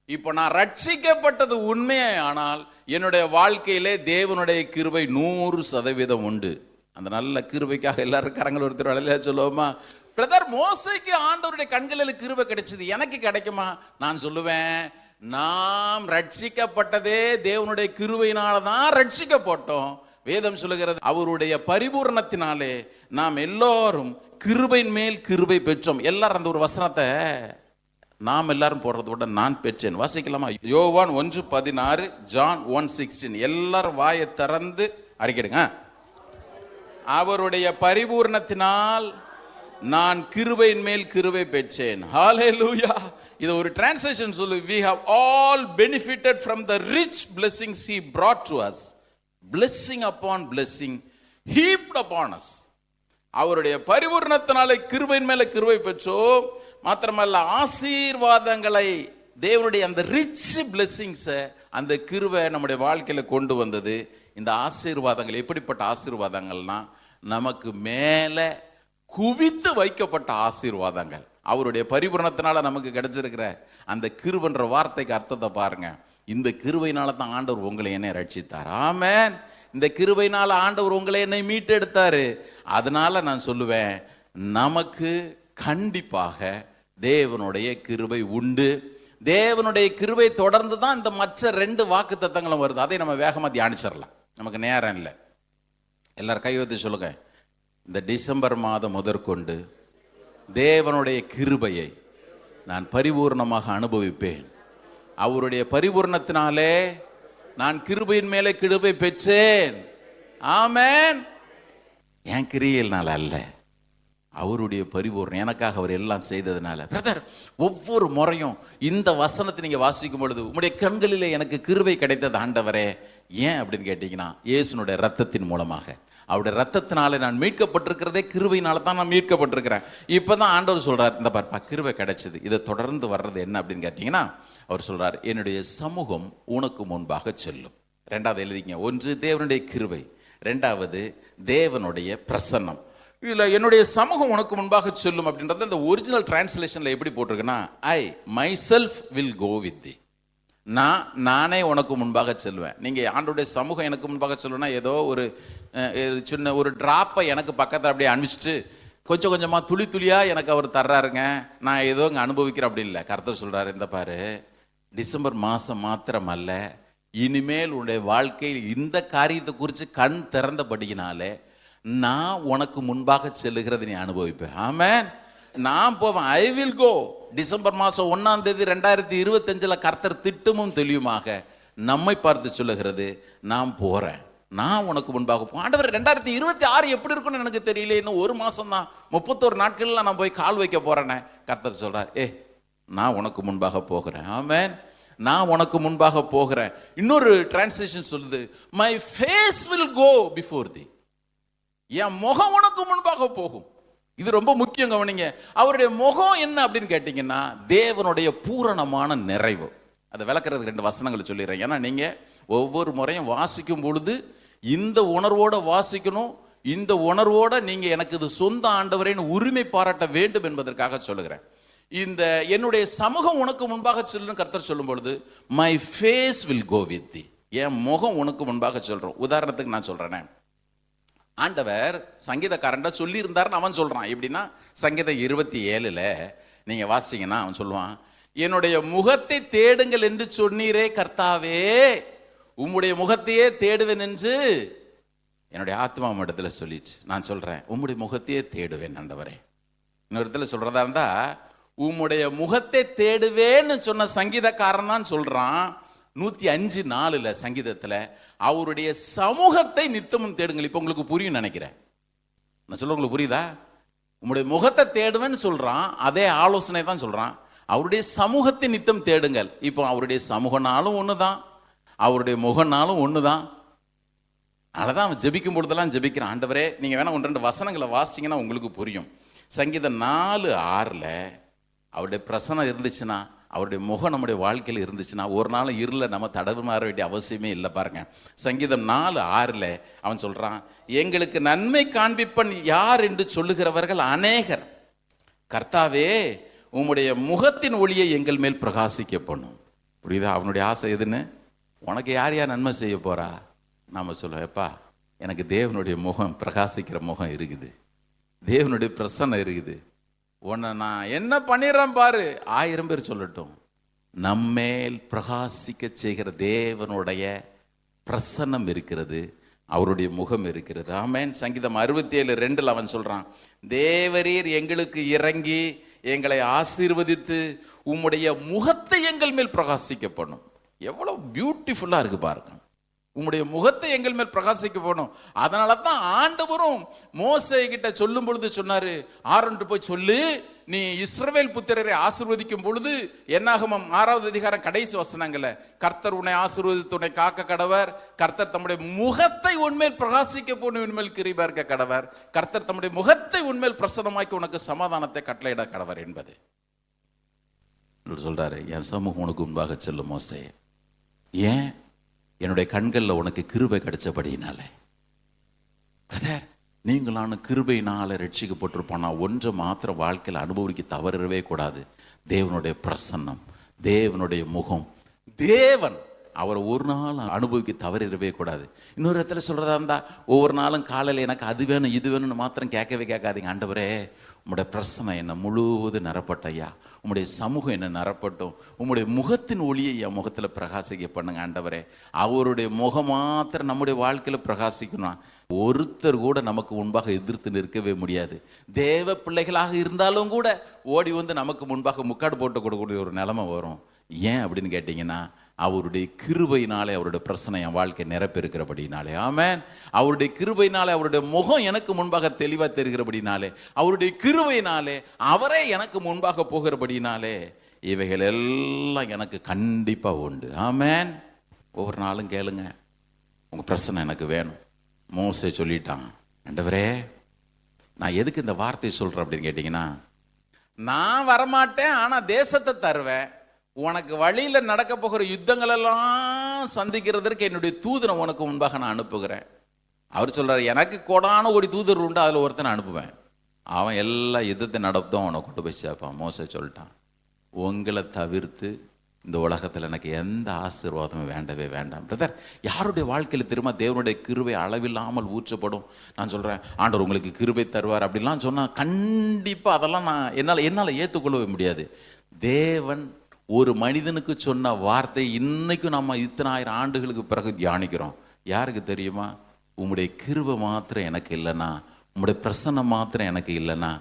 இப்போ நான் ரட்சிக்கப்பட்டது உண்மையே, ஆனால் என்னுடைய வாழ்க்கையிலே தேவனுடைய கிருபை 100% உண்டு. அந்த நல்ல கிருபைக்காக எல்லாரும் கரங்கள் ஒருத்தர் அழலையா சொல்லுவோமா? பிரதர், மோசைக்கு ஆண்டவருடைய கண்களில் கிருபை கிடைச்சது, எனக்கு கிடைக்குமா? நான் சொல்லுவேன், நாம் ரட்சிக்கப்பட்டதே தேவனுடைய கிருபையினால தான் ரட்சிக்கப்பட்டோம். வேதம் சொல்லுகிறது, அவருடைய பரிபூரணத்தினாலே நாம் எல்லோரும் கிருபையின் மேல் கிருபை பெற்றோம். எல்லாரும் அந்த ஒரு வசனத்தை நாம் எல்லாரும் போடுறத விட நான் பெற்றேன். வாசிக்கலாமா? யோவான் 1:16, ஜான் 1:16. எல்லாரும் வாயை திறந்து அறிக்கைடுங்க. அவருடைய பரிபூர்ணத்தினால் நான் கிருபையின் மேல் கிருபை பெற்றேன். ஹல்லேலூயா. இது ஒரு டிரான்ஸ்லேஷன் சொல்லு. We have all benefited from the rich blessings he brought to us. Blessing upon blessing heaped upon us. அவருடைய பரிபூர்ணத்தினாலே கிருபையின் மேல கிருபை பெற்றோம். மாத்திரமல்ல, ஆசீர்வாதங்களை, தேவனுடைய அந்த ரிச் பிளெஸிங்ஸை அந்த கிருபை நம்முடைய வாழ்க்கையில கொண்டு வந்தது. இந்த ஆசீர்வாதங்கள் எப்படிப்பட்ட ஆசீர்வாதங்கள்னா, நமக்கு மேல குவித்து வைக்கப்பட்ட ஆசீர்வாதங்கள். அவருடைய பரிபூரணத்தினால நமக்கு கிடைச்சிருக்கிற அந்த கிருபைன்ற வார்த்தைக்கு அர்த்தத்தை பாருங்க. இந்த கிருபையினால தான் ஆண்டவர் உங்களை என்னை ரட்சித்தார். ஆமென். இந்த கிருபையினால ஆண்டவர் உங்களை என்னை மீட்டெடுத்தாரு. அதனால நான் சொல்லுவேன், நமக்கு கண்டிப்பாக தேவனுடைய கிருபை உண்டு. தேவனுடைய கிருபை தொடர்ந்து தான் இந்த மற்ற 2 வாக்குத்தத்தங்களும் வருது. அதை நம்ம வேகமாக தியானிச்சிடலாம், நமக்கு நேரம் இல்லை. எல்லாரும் கையெழுத்து சொல்லுங்க. இந்த டிசம்பர் மாதம் முதற்கொண்டு தேவனுடைய கிருபையை நான் பரிபூர்ணமாக அனுபவிப்பேன். அவருடைய பரிபூர்ணத்தினாலே நான் கிருபையின் மேலே கிருபை பெற்றேன். ஆமென். என் கிரியையினால் அல்ல, அவருடைய பரிபூர்ணம். எனக்காக அவர் எல்லாம் செய்ததுனால. பிரதர், ஒவ்வொரு முறையும் இந்த வசனத்தை நீங்க வாசிக்கும் பொழுது உங்களுடைய கண்களிலே எனக்கு கிருபை கிடைத்தது ஆண்டவரே. ஏன் அப்படின்னு கேட்டீங்கன்னா, இயேசுனுடைய ரத்தத்தின் மூலமாக, அவருடைய ரத்தத்தினால நான் மீட்கப்பட்டிருக்கிறதே கிருபையினால தான் நான் மீட்கப்பட்டிருக்கிறேன். இப்பதான் ஆண்டவர் சொல்றார், இந்த பார்ப்பா கிருபை கிடைச்சது, இதை தொடர்ந்து வர்றது என்ன அப்படின்னு கேட்டீங்கன்னா, அவர் சொல்றார், என்னுடைய சமூகம் உனக்கு முன்பாக செல்லும். 2வது எழுதிங்க. 1 தேவனுடைய கிருபை, 2வது தேவனுடைய பிரசன்னம். இதுல என்னுடைய சமூகம் உனக்கு முன்பாக செல்லும் அப்படின்றது இந்த ஒரிஜினல் டிரான்ஸ்லேஷன்ல எப்படி போட்டிருக்குன்னா, I myself will go with thee. நானே உனக்கு முன்பாக செல்வேன். நீங்க ஆண்டவருடைய சமூகம் எனக்கு முன்பாக செல்லுன்னா, ஏதோ ஒரு சின்ன ஒரு டிராப்பை எனக்கு பக்கத்தில் அப்படியே அனுப்பிச்சிட்டு கொஞ்சம் கொஞ்சமா துளி துளியா எனக்கு அவர் தர்றாருங்க, நான் ஏதோ இங்கே அனுபவிக்கிறேன் அப்படி இல்லை. கர்த்தர் சொல்றாரு, இந்த பாரு, டிசம்பர் மாதம் மாத்திரம் அல்ல, இனிமேல் உன்னுடைய வாழ்க்கையில் இந்த காரியத்தை குறித்து கண் திறந்தபடியினாலே நான் உனக்கு முன்பாக செல்லுகிறது நீ அனுபவிப்பேன். ஆமென். நான் போவேன். I will go. டிசம்பர் மாதம் 1ஆம் தேதி 2025 கர்த்தர் திட்டமும் தெளிவுமாக நம்மை பார்த்து சொல்லுகிறது, நான் போறேன், நான் உனக்கு முன்பாக. ஆண்டவர் 2026 எப்படி இருக்குன்னு எனக்கு தெரியல, இன்னும் 1 மாசம் தான், 31 நாட்கள்ல நான் போய் கால் வைக்க போறேனே. கர்த்தர் சொல்றார், நான் உனக்கு முன்பாக போகிறேன். ஆமென். நான் உனக்கு முன்பாக போகிறேன். இன்னொரு டிரான்ஸ்லேஷன் சொல்லுது, my face will go before thee. என் முகம் உனக்கு முன்பாக போகும். இது ரொம்ப முக்கியம், கவனிங்க. அவருடைய முகம் என்ன அப்படின்னு கேட்டீங்கன்னா, தேவனுடைய பூரணமான நிறைவு. அதை விளக்குறதுக்கு 2 வசனங்களை சொல்லிடுறேன். ஏன்னா நீங்க ஒவ்வொரு முறையும் வாசிக்கும் பொழுது இந்த உணர்வோட வாசிக்கணும். இந்த உணர்வோட நீங்க எனக்கு இது சொந்த ஆண்டவரேன்னு உரிமை பாராட்ட வேண்டும் என்பதற்காக சொல்லுகிறேன். இந்த என்னுடைய சமூகம் உனக்கு முன்பாக செல்லும் கர்த்தர் சொல்லும் பொழுது, my face will go with thee. என் முகம் உனக்கு முன்பாக சொல்றோம். உதாரணத்துக்கு நான் சொல்றேனே, ஆண்டவர் சங்கீதக்காரன்ட சொல்லி இருந்தாருன்னு அவன் சொல்றான். எப்படின்னா, சங்கீதம் 27 நீங்க வாசிங்கன்னா அவன் சொல்லுவான், என்னுடைய முகத்தை தேடுங்கள் என்று சொன்னீரே கர்த்தாவே, உம்முடைய முகத்தையே தேடுவேன் என்று என்னுடைய ஆத்மா இடத்துல சொல்லிட்டு நான் சொல்றேன், உம்முடைய முகத்தையே தேடுவேன் ஆண்டவரே. இன்னொரு இடத்துல சொல்றதா இருந்தா, உம்முடைய முகத்தை தேடுவேன்னு சொன்ன சங்கீதக்காரன் தான் சொல்றான் 105:4 சங்கீதத்துல, அவருடைய சமூகத்தை நித்தமும் தேடுங்கள். இப்ப உங்களுக்கு புரியும் நினைக்கிறேன். நான் சொல்ல உங்களுக்கு புரியுதா? உங்களுடைய முகத்தை தேடுவேன்னு சொல்றான், அதே ஆலோசனை தான் சொல்றான், அவருடைய சமூகத்தை நித்தம் தேடுங்கள். இப்போ அவருடைய சமூகனாலும் ஒண்ணுதான், அவருடைய முகனாலும் ஒண்ணுதான். அதனாலதான் அவன் ஜெபிக்கும் பொழுதெல்லாம் ஜெபிக்கிறான். ஆண்டவரே, நீங்க வேணா 1-2 வசனங்களை வாசிங்கன்னா உங்களுக்கு புரியும். சங்கீதம் 4:6 அவருடைய பிரசனம் இருந்துச்சுன்னா, அவருடைய முகம் நம்முடைய வாழ்க்கையில் இருந்துச்சுன்னா, ஒரு நாள் இருள நம்ம தடவுமாற வேண்டிய அவசியமே இல்லை. பாருங்க, சங்கீதம் 4:6 அவன் சொல்றான், எங்களுக்கு நன்மை காண்பிப்பன் யார் என்று சொல்லுகிறவர்கள் அநேகர். கர்த்தாவே, உம்முடைய முகத்தின் ஒளியை எங்கள் மேல் பிரகாசிக்க பண்ணும். புரியுதா? அவனுடைய ஆசை எதுன்னு? உனக்கு யார் யார் நன்மை செய்ய போறா? நாம சொல்லுவோம், எப்பா எனக்கு தேவனுடைய முகம், பிரகாசிக்கிற முகம் இருக்குது, தேவனுடைய பிரசன்னம் இருக்குது, உன்னை நான் என்ன பண்ணிடுறேன் பாரு. 1000 பேர் சொல்லட்டும், நம்மேல் பிரகாசிக்க செய்கிற தேவனுடைய பிரசன்னம் இருக்கிறது, அவருடைய முகம் இருக்கிறது. ஆமென். சங்கீதம் 67:2 அவன் சொல்றான், தேவரீர் எங்களுக்கு இறங்கி எங்களை ஆசீர்வதித்து உம்முடைய முகத்தை எங்கள் மேல் பிரகாசிக்க பண்ணும். எவ்வளவு பியூட்டிஃபுல்லா இருக்கு பாருங்க. உம்முடைய முகத்தை எங்கள் மேல் பிரகாசிக்க போனோம். அதனால தான் ஆண்டவரும் மோசே கிட்ட சொல்லும் பொழுது சொன்னாரு, ஆரோன்ட்டு போய் சொல்லு, நீ இஸ்ரவேல் புத்திரரை ஆசீர்வதிக்கும் பொழுது, என்னாகமம் 6வது அதிகாரம் கடைசி வசனங்கள்ல, கர்த்தர் உன்னை ஆசீர்வதித்து உன்னை காக்க கடவர், கர்த்தர் தம்முடைய முகத்தை உன்மேல் பிரகாசிக்க போன உன்மேல் கிருபை இருக்க கடவர், கர்த்தர் தம்முடைய முகத்தை உன்மேல் பிரசன்னமாக்கி உனக்கு சமாதானத்தை கட்டளையிட கடவர் என்பது சொல்றாரு. என் சமூகம் உனக்கு முன்பாக செல்லும் மோசே. ஏன்? என்னுடைய கண்களில் உனக்கு கிருபை கிடைச்சபடினாலே. பிரதர், நீங்களான கிருபையினால ரட்சிக்கப்பட்டிருப்போனா ஒன்று மாத்திரம் வாழ்க்கையில் அனுபவிக்க தவறவே கூடாது. தேவனுடைய பிரசன்னம், தேவனுடைய முகம். தேவன் அவரை ஒரு நாள் அனுபவிக்க தவறிடவே கூடாது. இன்னொரு இடத்துல சொல்றதா இருந்தா, ஒவ்வொரு நாளும் காலையில் எனக்கு அது வேணும் இது வேணும்னு மாத்திரம் கேட்கவே கேட்காதீங்க. ஆண்டவரே, உம்முடைய பிரசனை என்னை முழுவதும் நிரப்பட்டையா, உம்முடைய சமூகம் என்ன நிரப்பட்டும், உம்முடைய முகத்தின் ஒளியை என் முகத்தில் பிரகாசிக்க பண்ணுங்க ஆண்டவரே. அவருடைய முகம் மாத்திரம் நம்முடைய வாழ்க்கையில் பிரகாசிக்கணும். ஒருத்தர் கூட நமக்கு முன்பாக எதிர்த்து நிற்கவே முடியாது. தேவ பிள்ளைகளாக இருந்தாலும் கூட ஓடி வந்து நமக்கு முன்பாக முக்காடு போட்டு கொடுக்கக்கூடிய ஒரு நிலைமை வரும். ஏன் அப்படின்னு கேட்டிங்கன்னா, அவருடைய கிருபையினாலே அவருடைய பிரச்சனை என் வாழ்க்கை நிரப்பிருக்கிறபடினாலே. ஆமென். அவருடைய கிருபையினாலே அவருடைய முகம் எனக்கு முன்பாக தெளிவாக தெரிகிறபடினாலே, அவருடைய கிருபையினாலே அவரே எனக்கு முன்பாக போகிறபடினாலே, இவைகள் எல்லாம் எனக்கு கண்டிப்பாக உண்டு. ஆமென். ஒவ்வொரு நாளும் கேளுங்க, உங்கள் பிரச்சனை எனக்கு வேணும். மோசே சொல்லிட்டான், ஆண்டவரே நான் எதுக்கு இந்த வார்த்தையை சொல்கிறேன் அப்படின்னு கேட்டிங்கன்னா, நான் வரமாட்டேன் ஆனால் தேசத்தை தருவேன், உனக்கு வழியில் நடக்க போகிற யுத்தங்கள் எல்லாம் சந்திக்கிறதற்கு என்னுடைய தூதனை உனக்கு முன்பாக நான் அனுப்புகிறேன். அவர் சொல்றாரு, எனக்கு கோடான ஒரு தூதர் உண்டு, அதில் ஒருத்தனை அனுப்புவேன், அவன் எல்லா யுத்தத்தை நடத்தும் அவனை கொண்டு போய் சேர்ப்பான். மோசே சொல்லிட்டான், உங்களை தவிர்த்து இந்த உலகத்தில் எனக்கு எந்த ஆசீர்வாதமும் வேண்டவே வேண்டாம். பிரதர், யாருடைய வாழ்க்கையில் திரும்ப தேவனுடைய கிருபை அளவில்லாமல் ஊற்றப்படும். நான் சொல்கிறேன், ஆண்டவர் உங்களுக்கு கிருபை தருவார் அப்படிலாம் சொன்னால் கண்டிப்பாக அதெல்லாம் என்னால் ஏற்றுக்கொள்ளவே முடியாது. தேவன் ஒரு மனிதனுக்கு சொன்ன வார்த்தை இன்னைக்கும் நம்ம இத்தனை 1000 ஆண்டுகளுக்கு பிறகு தியானிக்கிறோம். யாருக்கு தெரியுமா? உம்முடைய கிருபை மாத்திரம் எனக்கு இல்லைன்னா, உம்முடைய பிரசன்னம் மாத்திரம் எனக்கு இல்லைன்னா,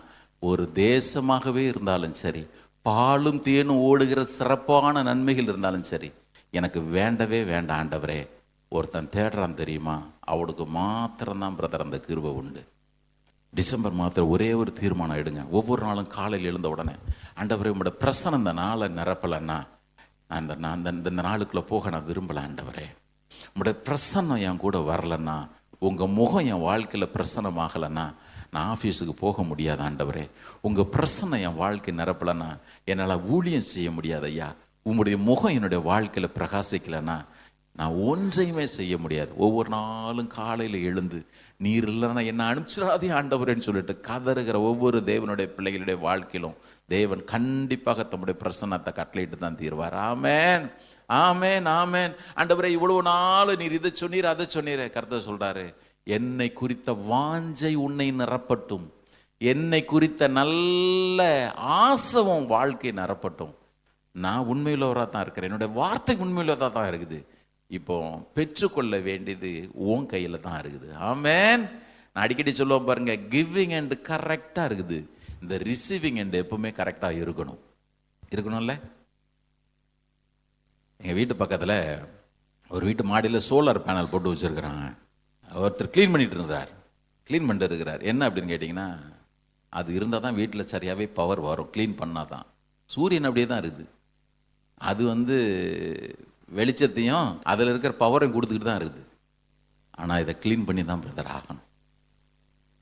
ஒரு தேசமாகவே இருந்தாலும் சரி, பாலும் தேனும் ஓடுகிற சிறப்பான நன்மைகள் இருந்தாலும் சரி, எனக்கு வேண்டவே வேண்டாம் ஆண்டவரே. ஒருத்தன் தேடுறான் தெரியுமா, அவனுக்கு மாத்திரம்தான் பிரதர் அந்த கிருபை உண்டு. டிசம்பர் மாதம் ஒரே ஒரு தீர்மானம் எடுங்க. ஒவ்வொரு நாளும் காலையில் எழுந்த உடனே, ஆண்டவரே உங்களோட பிரசனம் இந்த நாளை நிரப்பலைன்னா, நான் இந்த நாளுக்குள்ளே போக நான் விரும்பலை ஆண்டவரே. உங்களோட பிரசன்னம் என் கூட வரலன்னா, உங்கள் முகம் என் வாழ்க்கையில் பிரசனம் ஆகலைன்னா நான் ஆஃபீஸுக்கு போக முடியாது ஆண்டவரே. உங்கள் பிரசன்னம் என் வாழ்க்கை நிரப்பலைன்னா என்னால் ஊழியம் செய்ய முடியாது ஐயா. உங்களுடைய முகம் என்னுடைய வாழ்க்கையில் பிரகாசிக்கலைன்னா நான் ஒன்றையுமே செய்ய முடியாது. ஒவ்வொரு நாளும் காலையில் எழுந்து, நீர் இல்லைன்னா என்ன அனுப்பிச்சிடாதே ஆண்டவரேன்னு சொல்லிட்டு கதறுகிற ஒவ்வொரு தேவனுடைய பிள்ளைகளுடைய வாழ்க்கையிலும் தேவன் கண்டிப்பாக தம்முடைய பிரசன்னத்தை கட்டளையிட்டு தான் தீர்வார். ஆமென், ஆமென், ஆமென். ஆண்டவரே, இவ்வளவு நாள் நீர் இதை சொன்னீர் அதை சொன்னீர். கர்த்தர் சொல்றாரு, என்னை குறித்த வாஞ்சை உன்னை நிரப்பட்டும், என்னை குறித்த நல்ல ஆசைவும் வாழ்க்கை நிரப்பட்டும். நான் உண்மையுள்ளவராக தான் இருக்கிறேன், என்னுடைய வார்த்தை உண்மையுள்ளதாக தான் இருக்குது. இப்போ பெற்றுக்கொள்ள வேண்டியது உன் கையில் தான் இருக்குது. ஆமென். நான் அடிக்கடி சொல்லுவேன் பாருங்க, கிவிங் அண்ட் கரெக்டாக இருக்குது, இந்த ரிசீவிங் அண்ட் எப்பவுமே கரெக்டாக இருக்கணும்ல. எங்கள் வீட்டு பக்கத்தில் ஒரு வீட்டு மாடியில் சோலார் பேனல் போட்டு வச்சுருக்குறாங்க. ஒருத்தர் க்ளீன் பண்ணிட்டு இருக்கிறார். என்ன அப்படின்னு கேட்டிங்கன்னா, அது இருந்தால் தான் வீட்டில் சரியாகவே பவர் வரும், க்ளீன் பண்ணால் தான். சூரியன் அப்படியே தான் இருக்குது, அது வெளிச்சத்தையும் அதில் இருக்கிற பவரையும் கொடுத்துக்கிட்டு தான் இருக்குது. ஆனால் இதை க்ளீன் பண்ணி தான் பிரதர் ஆகணும்.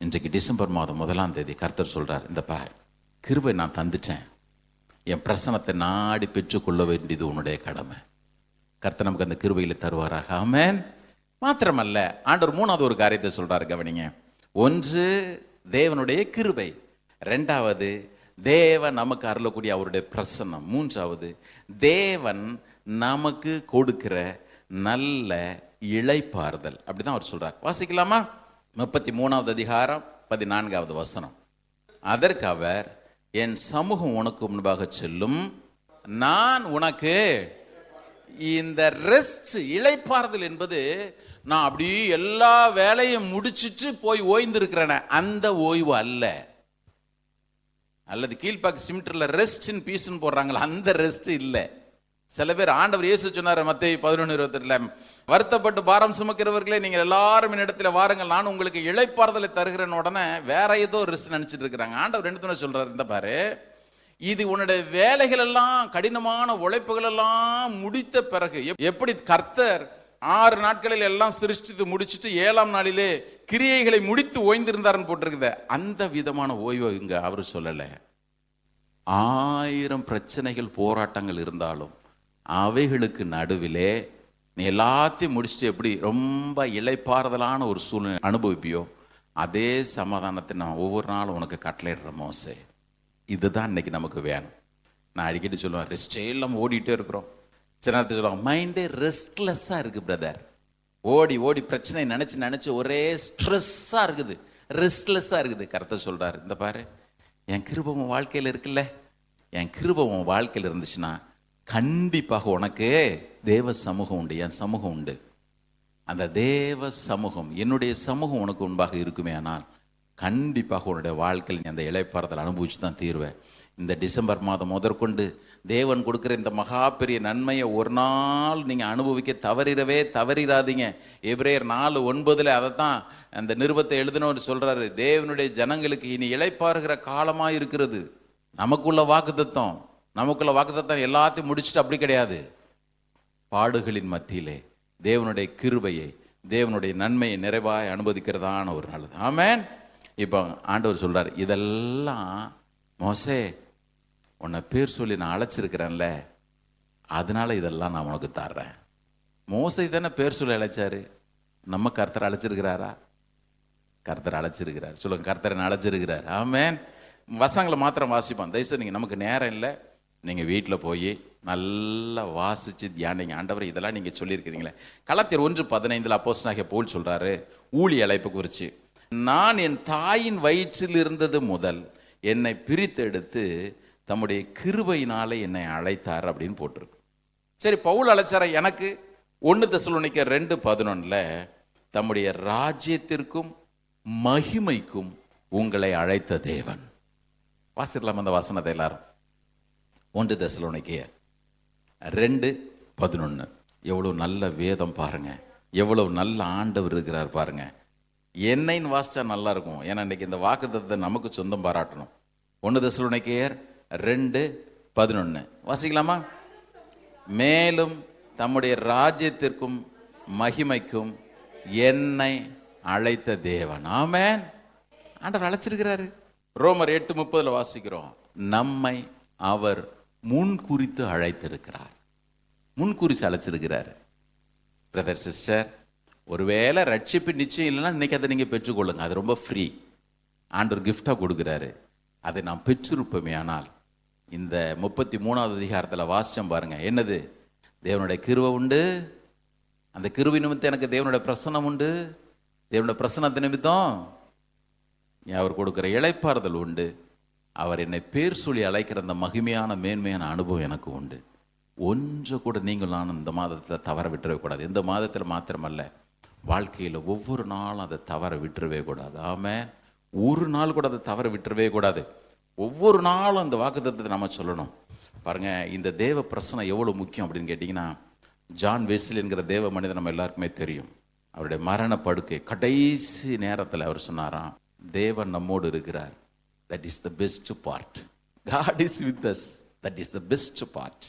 இன்றைக்கு டிசம்பர் மாதம் 1ஆம் தேதி கர்த்தர் சொல்கிறார், இந்த பார், கிருபை நான் தந்துட்டேன், என் பிரசனத்தை நாடி பெற்றுக்கொள்ள வேண்டியது உன்னுடைய கடமை. கர்த்தர் நமக்கு அந்த கிருபையில் தருவாராக. ஆமென். மாத்திரமல்ல, ஆண்டவர் 3வது ஒரு காரியத்தை சொல்கிறார், கவனிங்க. 1, தேவனுடைய கிருபை. 2வது, தேவன் நமக்கு அருளக்கூடிய அவருடைய பிரசன்னம். 3வது, தேவன் நமக்கு கொடுக்கிற நல்ல இளைப்பாறுதல். அப்படிதான் அவர் சொல்றார். வாசிக்கலாமா? 33வது அதிகாரம் 14வது வசனம். அதற்கு அவர், என் சமூகம் உனக்கு முன்பாக செல்லும், நான் உனக்கு இந்த ரெஸ்ட், இளைப்பாறுதல் என்பது நான் அப்படியே எல்லா வேலையும் முடிச்சிட்டு போய் ஓய்ந்திருக்கிறேன் அந்த ஓய்வு அல்ல. அல்லது கீழ்பாக்கு சிமெண்ட்ல ரெஸ்ட் இன் பீஸ்ன்னு போடுறாங்களா, அந்த ரெஸ்ட் இல்லை. சில பேர் ஆண்டவர் இயேசு சொன்னார் மத்தேயு 11:28, வருத்தப்பட்டு பாரம் சுமக்கிறவர்களே நீங்கள் எல்லாரும் என்னிடத்துல வாருங்கள், நான் உங்களுக்கு இளைப்பாறுதலை தருகிறேன். உடனே வேற ஏதோ ரெஸ்ட் நினைச்சிட்டு இருக்கிறாங்க. ஆண்டவர் என்ன சொல்றாரு, இந்த பாரு, இது உன்னுடைய வேலைகள் எல்லாம், கடினமான உழைப்புகள் எல்லாம் முடித்த பிறகு, எப்படி கர்த்தர் 6 நாட்களில் எல்லாம் சிருஷ்டித்து முடிச்சுட்டு 7ஆம் நாளிலே கிரியைகளை முடித்து ஓய்ந்திருந்தாருன்னு போட்டிருக்குது, அந்த விதமான ஓய்வு இங்க அவர் சொல்லலை. 1000 பிரச்சனைகள் போராட்டங்கள் இருந்தாலும் அவைகளுக்கு நடுவிலே நீ எல்லாத்தையும் முடிச்சுட்டு எப்படி ரொம்ப இளைப்பாறுதலான ஒரு சூழ்நிலை அனுபவிப்பியோ, அதே சமாதானத்தை நான் ஒவ்வொரு நாளும் உனக்கு கட்டளையிடுறேன் மோசே. இதுதான் இன்னைக்கு நமக்கு வேணும். நான் அடிக்கடி சொல்லுவேன், ரெஸ்டே இல்லாமல் ஓடிட்டே இருக்கிறோம். சில நேரத்தில் சொல்லுவாங்க, மைண்டே ரெஸ்ட்லெஸ்ஸாக இருக்குது பிரதர், ஓடி ஓடி பிரச்சனை நினச்சி நினச்சி ஒரே ஸ்ட்ரெஸ்ஸாக இருக்குது, ரெஸ்ட்லெஸ்ஸாக இருக்குது. கர்த்தர் சொல்கிறார், இந்த பாரு, என் கிருபை உன் வாழ்க்கையில் இருக்குல்ல, என் கிருபை உன் வாழ்க்கையில் இருந்துச்சுன்னா கண்டிப்பாக உனக்கு தேவ சமூகம் உண்டு, என் சமூகம் உண்டு. அந்த தேவ சமூகம், என்னுடைய சமூகம் உனக்கு முன்பாக இருக்குமே ஆனால் கண்டிப்பாக உன்னுடைய வாழ்க்கையில் அந்த இளைப்பாறுதல் அனுபவிச்சு தான் தீர்வேன். இந்த டிசம்பர் மாதம் முதற்கொண்டு தேவன் கொடுக்குற இந்த மகா பெரிய நன்மையை ஒரு நாள் நீங்கள் அனுபவிக்க தவறிடாதீங்க. எபிரேயர் 4:9 அதைத்தான் அந்த நிருபத்தை எழுதினவர் சொல்கிறாரு, தேவனுடைய ஜனங்களுக்கு இனி இளைப்பாறுகிற காலமாக இருக்கிறது. நமக்குள்ள வாக்குத்தத்தம் எல்லாத்தையும் முடிச்சுட்டு அப்படி கிடையாது. பாடுகளின் மத்தியிலே தேவனுடைய கிருபையை, தேவனுடைய நன்மையை நிறைவாய் அனுபவிக்கிறதான ஒரு நல்லது. ஆமென். இப்போ ஆண்டவர் சொல்றார், இதெல்லாம் மோசே உன்னை பேர் சொல்லி நான் அழைச்சிருக்கிறேன்ல, அதனால இதெல்லாம் நான் உனக்கு தர்றேன். மோசை தானே பேர் சொல்லி அழைச்சாரு, நம்ம கர்த்தரை அழைச்சிருக்கிறாரா? கர்த்தரை அழைச்சிருக்கிறார். சொல்லுங்க, கர்த்தரை அழைச்சிருக்கிறார். ஆமென். வசங்களை மாத்திரம் வாசிப்போம். தயவுசெய்து நீங்கள், நமக்கு நேரம் இல்லை, நீங்கள் வீட்டில் போய் நல்லா வாசித்து தியானிங்க. ஆண்டவர் இதெல்லாம் நீங்கள் சொல்லியிருக்கிறீங்களே. கலாத்தியர் 1:15 அப்போஸ்தலனாகிய பவுல் சொல்கிறாரு ஊழிய அழைப்பு குறித்து, நான் என் தாயின் வயிற்றில் இருந்தது முதல் என்னை பிரித்தெடுத்து தம்முடைய கிருபையினாலே என்னை அழைத்தார் அப்படின்னு போட்டிருக்கு. சரி, பவுல் அழைச்சார எனக்கு 1 தெசலோனிக்கர் 2:11 தம்முடைய ராஜ்யத்திற்கும் மகிமைக்கும் உங்களை அழைத்த தேவன். வாசிக்கலாம் அந்த வசனத்தை எல்லாரும். 1 தெசலோனிக்கர் 2:11. எவ்வளவு நல்ல வேதம் பாருங்க, எவ்வளவு நல்ல ஆண்டவர் இருக்கிறார் பாருங்க. என்னைன்னு வாசிச்சா நல்லா இருக்கும். ஏன்னா இன்னைக்கு இந்த வாக்குத்தத்தத்தை நமக்கு சொந்தம் பாராட்டணும். 1 தெசலோனிக்கர் 2:11 வாசிக்கலாமா? மேலும் தம்முடைய ராஜ்யத்திற்கும் மகிமைக்கும் என்னை அழைத்த தேவன். ஆமென். ஆண்டவர் அழைச்சிருக்கிறாரு. ரோமர் 8:30 வாசிக்கிறோம், நம்மை அவர் முன்குறித்து அழைத்திருக்கிறார். முன்குறித்து அழைச்சிருக்கிறார். பிரதர் சிஸ்டர், ஒருவேளை ரட்சிப்பு நிச்சயம் இல்லைன்னா இன்னைக்கு அதை நீங்கள் பெற்றுக்கொள்ளுங்க. அது ரொம்ப ஃப்ரீ. ஆண்டவர் கிஃப்டாக கொடுக்குறாரு. அதை நாம் பெற்றிருப்போமே ஆனால், இந்த 33வது அதிகாரத்தில் வாசிச்சம் பாருங்க, என்னது? தேவனுடைய கிருபை உண்டு, அந்த கிருபை நிமித்தம் எனக்கு தேவனுடைய பிரசன்னம் உண்டு, தேவனுடைய பிரசன்னத்து நிமித்தம் அவர் கொடுக்குற இளைப்பாறுதல் உண்டு, அவர் என்னை பேர் சொல்லி அழைக்கிற அந்த மகிமையான மேன்மையான அனுபவம் எனக்கு உண்டு. ஒன்று கூட நீங்கள் நானும் இந்த மாதத்தில் தவற விட்டுறவே கூடாது. இந்த மாதத்தில் மாத்திரமல்ல, வாழ்க்கையில் ஒவ்வொரு நாளும் அதை தவற விட்டுறவே கூடாது. ஆமென். ஒரு நாள் கூட அதை தவற விட்டுறவே கூடாது. ஒவ்வொரு நாளும் அந்த வாக்குத்தத்தத்தை நம்ம சொல்லணும். பாருங்க, இந்த தேவ பிரசனம் எவ்வளோ முக்கியம் அப்படின்னு கேட்டிங்கன்னா, ஜான் வெஸ்லி என்கிற தேவ மனிதன் நம்ம எல்லாருக்குமே தெரியும். அவருடைய மரண படுக்கை கடைசி நேரத்தில் அவர் சொன்னாராம், தேவன் நம்மோடு இருக்கிறார். That is the best part. God is with us. That is the best part.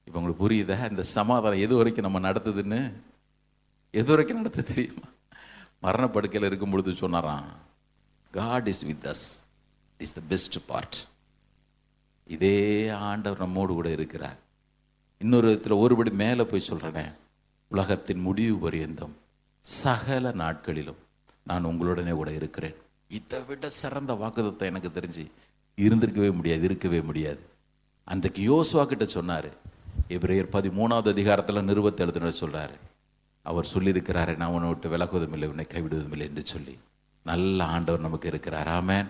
இப்போ உங்களுக்கு புரியுதா இந்த சமாதானம் எது வரைக்கும் நம்ம நடத்துதுன்னு? எது வரைக்கும் நடத்த தெரியுமா? மரணப்படுக்கையில் இருக்கும் பொழுது சொன்னாராம், God is with us. It is the best part. இதே ஆண்டவர் நம்மோடு கூட இருக்கிறார். இன்னொரு விதத்தில் ஒருபடி மேலே போய் சொல்கிறேனே, உலகத்தின் முடிவு பரியந்தம் சகல நாட்களிலும் நான் உங்களுடனே கூட இருக்கிறேன். இதை விட சிறந்த வாக்குத்தத்தம் எனக்கு தெரிஞ்சு இருக்கவே முடியாது. அன்றைக்கு யோசுவா கிட்ட சொன்னார், எபிரேயர் 13வது அதிகாரத்தில் நிருபத்தை எழுதுன சொல்றாரு. அவர் சொல்லியிருக்கிறாரு, நான் உன்னை விட்டு விலகுவதும் இல்லை, உன்னை கைவிடுவதும் இல்லை என்று சொல்லி. நல்ல ஆண்டவர் நமக்கு இருக்கிறார். ஆமென்.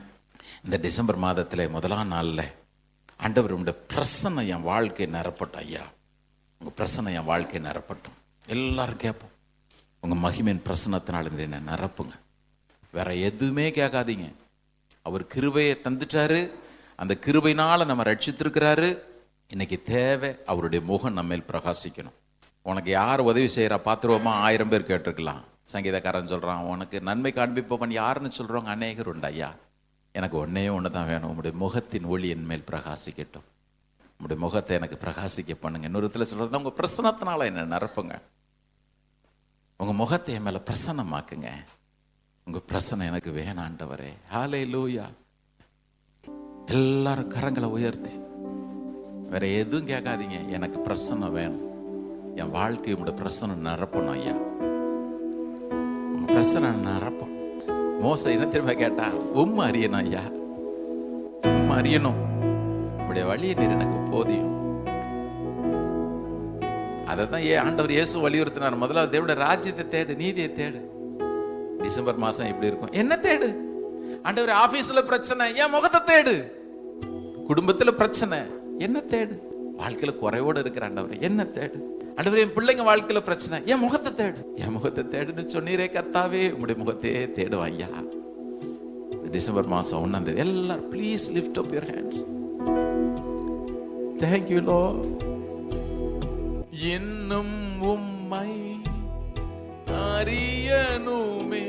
இந்த டிசம்பர் மாதத்தில் முதலாம் நாளில் ஆண்டவர் உடைய பிரசன்னம் என் வாழ்க்கை நிரப்பட்டும். ஐயா, உங்கள் பிரசன்னம் என் வாழ்க்கை நிரப்பட்டும். எல்லாரும் கேட்போம், உங்கள் மகிமையின் பிரசன்னத்தினால என்னை நிரப்புங்க. வேற எதுவுமே கேட்காதீங்க. அவர் கிருபையை தந்துட்டாரு, அந்த கிருபையினால நம்ம ரட்சித்திருக்கிறாரு. இன்னைக்கு தேவை அவருடைய முகம் நம்ம மேல் பிரகாசிக்கணும். உனக்கு யார் உதவி செய்கிறா பார்த்துருவோமா? 1000 பேர் கேட்டிருக்கலாம். சங்கீதக்காரன் சொல்கிறான், உனக்கு நன்மை காண்பிப்பவன் யாருன்னு சொல்கிறவங்க அநேகர் உண்டு. ஐயா, எனக்கு ஒன்றே ஒன்று தான் வேணும், உங்களுடைய முகத்தின் ஒளி என் மேல் பிரகாசிக்கட்டும். உங்களுடைய முகத்தை எனக்கு பிரகாசிக்க பண்ணுங்க. இன்னொரு இடத்துல சொல்கிறது, உங்கள் பிரசன்னத்தினால என்னை நிரப்புங்க. உங்கள் முகத்தை என் மேலே பிரசன்னமாக்குங்க. உங்கள் பிரசன்னம் எனக்கு வேணாண்டவரே. ஹல்லேலூயா. எல்லாரும் கரங்களை உயர்த்தி வேற எதுவும் கேட்காதீங்க, எனக்கு பிரசன்னம் வேணும். என் வாழ்க்கை உங்களோட பிரசன்னம் நிரப்பணும். ஐயா, உங்க பிரசன்னம் நிரப்பணும். மோச என்ன திரும்ப கேட்டா, உம்மை அறியணும் ஐயா, உம்மை அறியணும், உங்களுடைய வழியை நீர் எனக்கு போதியும். அதை தான் ஆண்டவர் இயேசு வலியுறுத்தினார். முதல்ல தேவனுடைய ராஜ்யத்தை தேடு, நீதியை தேடு. டிசம்பர் மாசம் இப்படி இருக்கும். என்ன தேடு ஆண்டவர்? ஆபீஸ்ல பிரச்சனை, என் முகத்தை தேடு. குடும்பத்துல பிரச்சனை, என்ன தேடு? வாழ்க்கையில குறைவோடு இருக்கிற ஆண்டவர், என்ன தேடு? ஆண்டவர், என் பிள்ளைங்க வாழ்க்கையில பிரச்சனை, என் முகத்தை தேடு. என் முகத்தை தேடுன்னு சொன்னீரே கர்த்தாவே, உங்களுடைய முகத்தையே தேடுவான். ஐயா, டிசம்பர் மாசம் 1ஆம் தேதி எல்லாரும் please lift up your hands. Thank you Lord. இன்னும் உம்மை அறியணுமே,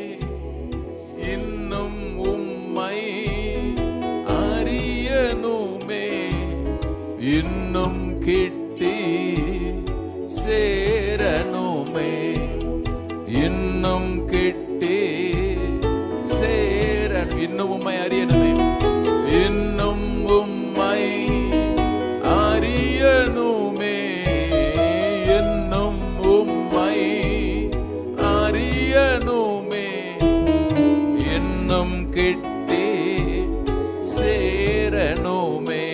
இன்னும் உம்மை அறியணுமே, இன்னும் கிட்டி சேரணுமே, இன்னும் கிட்டி சேரணும். இன்னும் உம்மை அறியணுமே, இன்னும் உம்மை அறியணுமே, இன்னும் உம்மை அறியணுமே, இன்னும் கிட்டி சேரணுமே,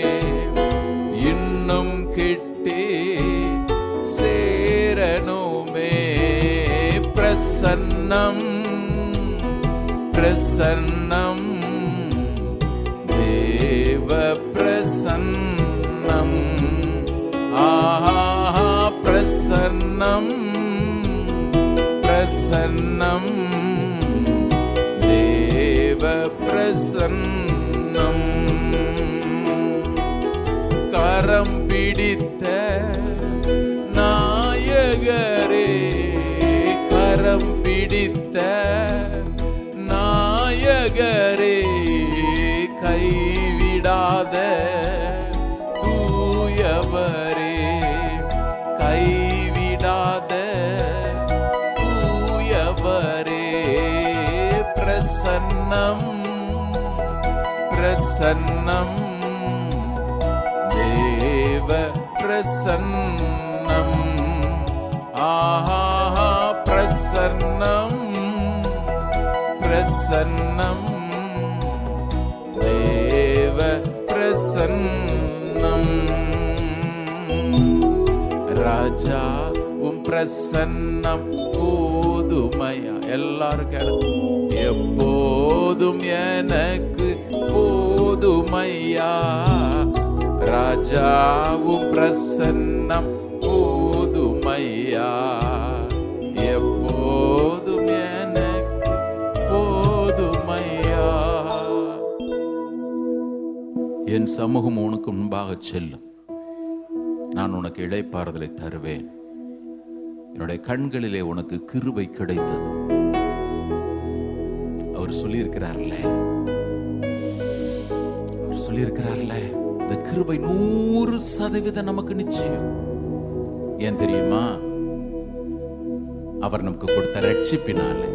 இன்னும் கிட்டி சேரணுமே. பிரசன்னம் பிரசன்னம் தேவ பிரசன்னம். ஆஹா, பிரசன்னம் பிரசன்னம் தேவ பிரசன்னம். கரம் பிடித்த நாயகரே, கரம் பிடித்த நாயகரே, கைவிடாத தூயவரே, கைவிடாத தூயவரே. பிரசன்னம் பிரசன்னம் தேவ பிரசன்னம். ஆஹா, பிரசன்னம் பிரசன்னம் தேவ பிரசன்னம். ராஜா உம் பிரசன்னம் போதுமையா. எல்லாரும் கேளுங்க, எப்போதும் எனக்கு போதுமையா. ராஜாவும் பிரசன்னம் போதுமையா, எப்போதும் எனக்கு போதுமையா. என் சமூகம் உனக்கு முன்பாக செல்லும், நான் உனக்கு இளைப்பாறுதலை தருவேன், என்னுடைய கண்களிலே உனக்கு கிருபை கிடைத்தது. அவர் சொல்லியிருக்கிறார்ல, அவர் சொல்லியிருக்கிறார்ல, இந்த கிருபை 100% நமக்கு நிச்சயம். ஏன் தெரியுமா? அவர் நமக்கு கொடுத்த ரட்சிப்பினாலே,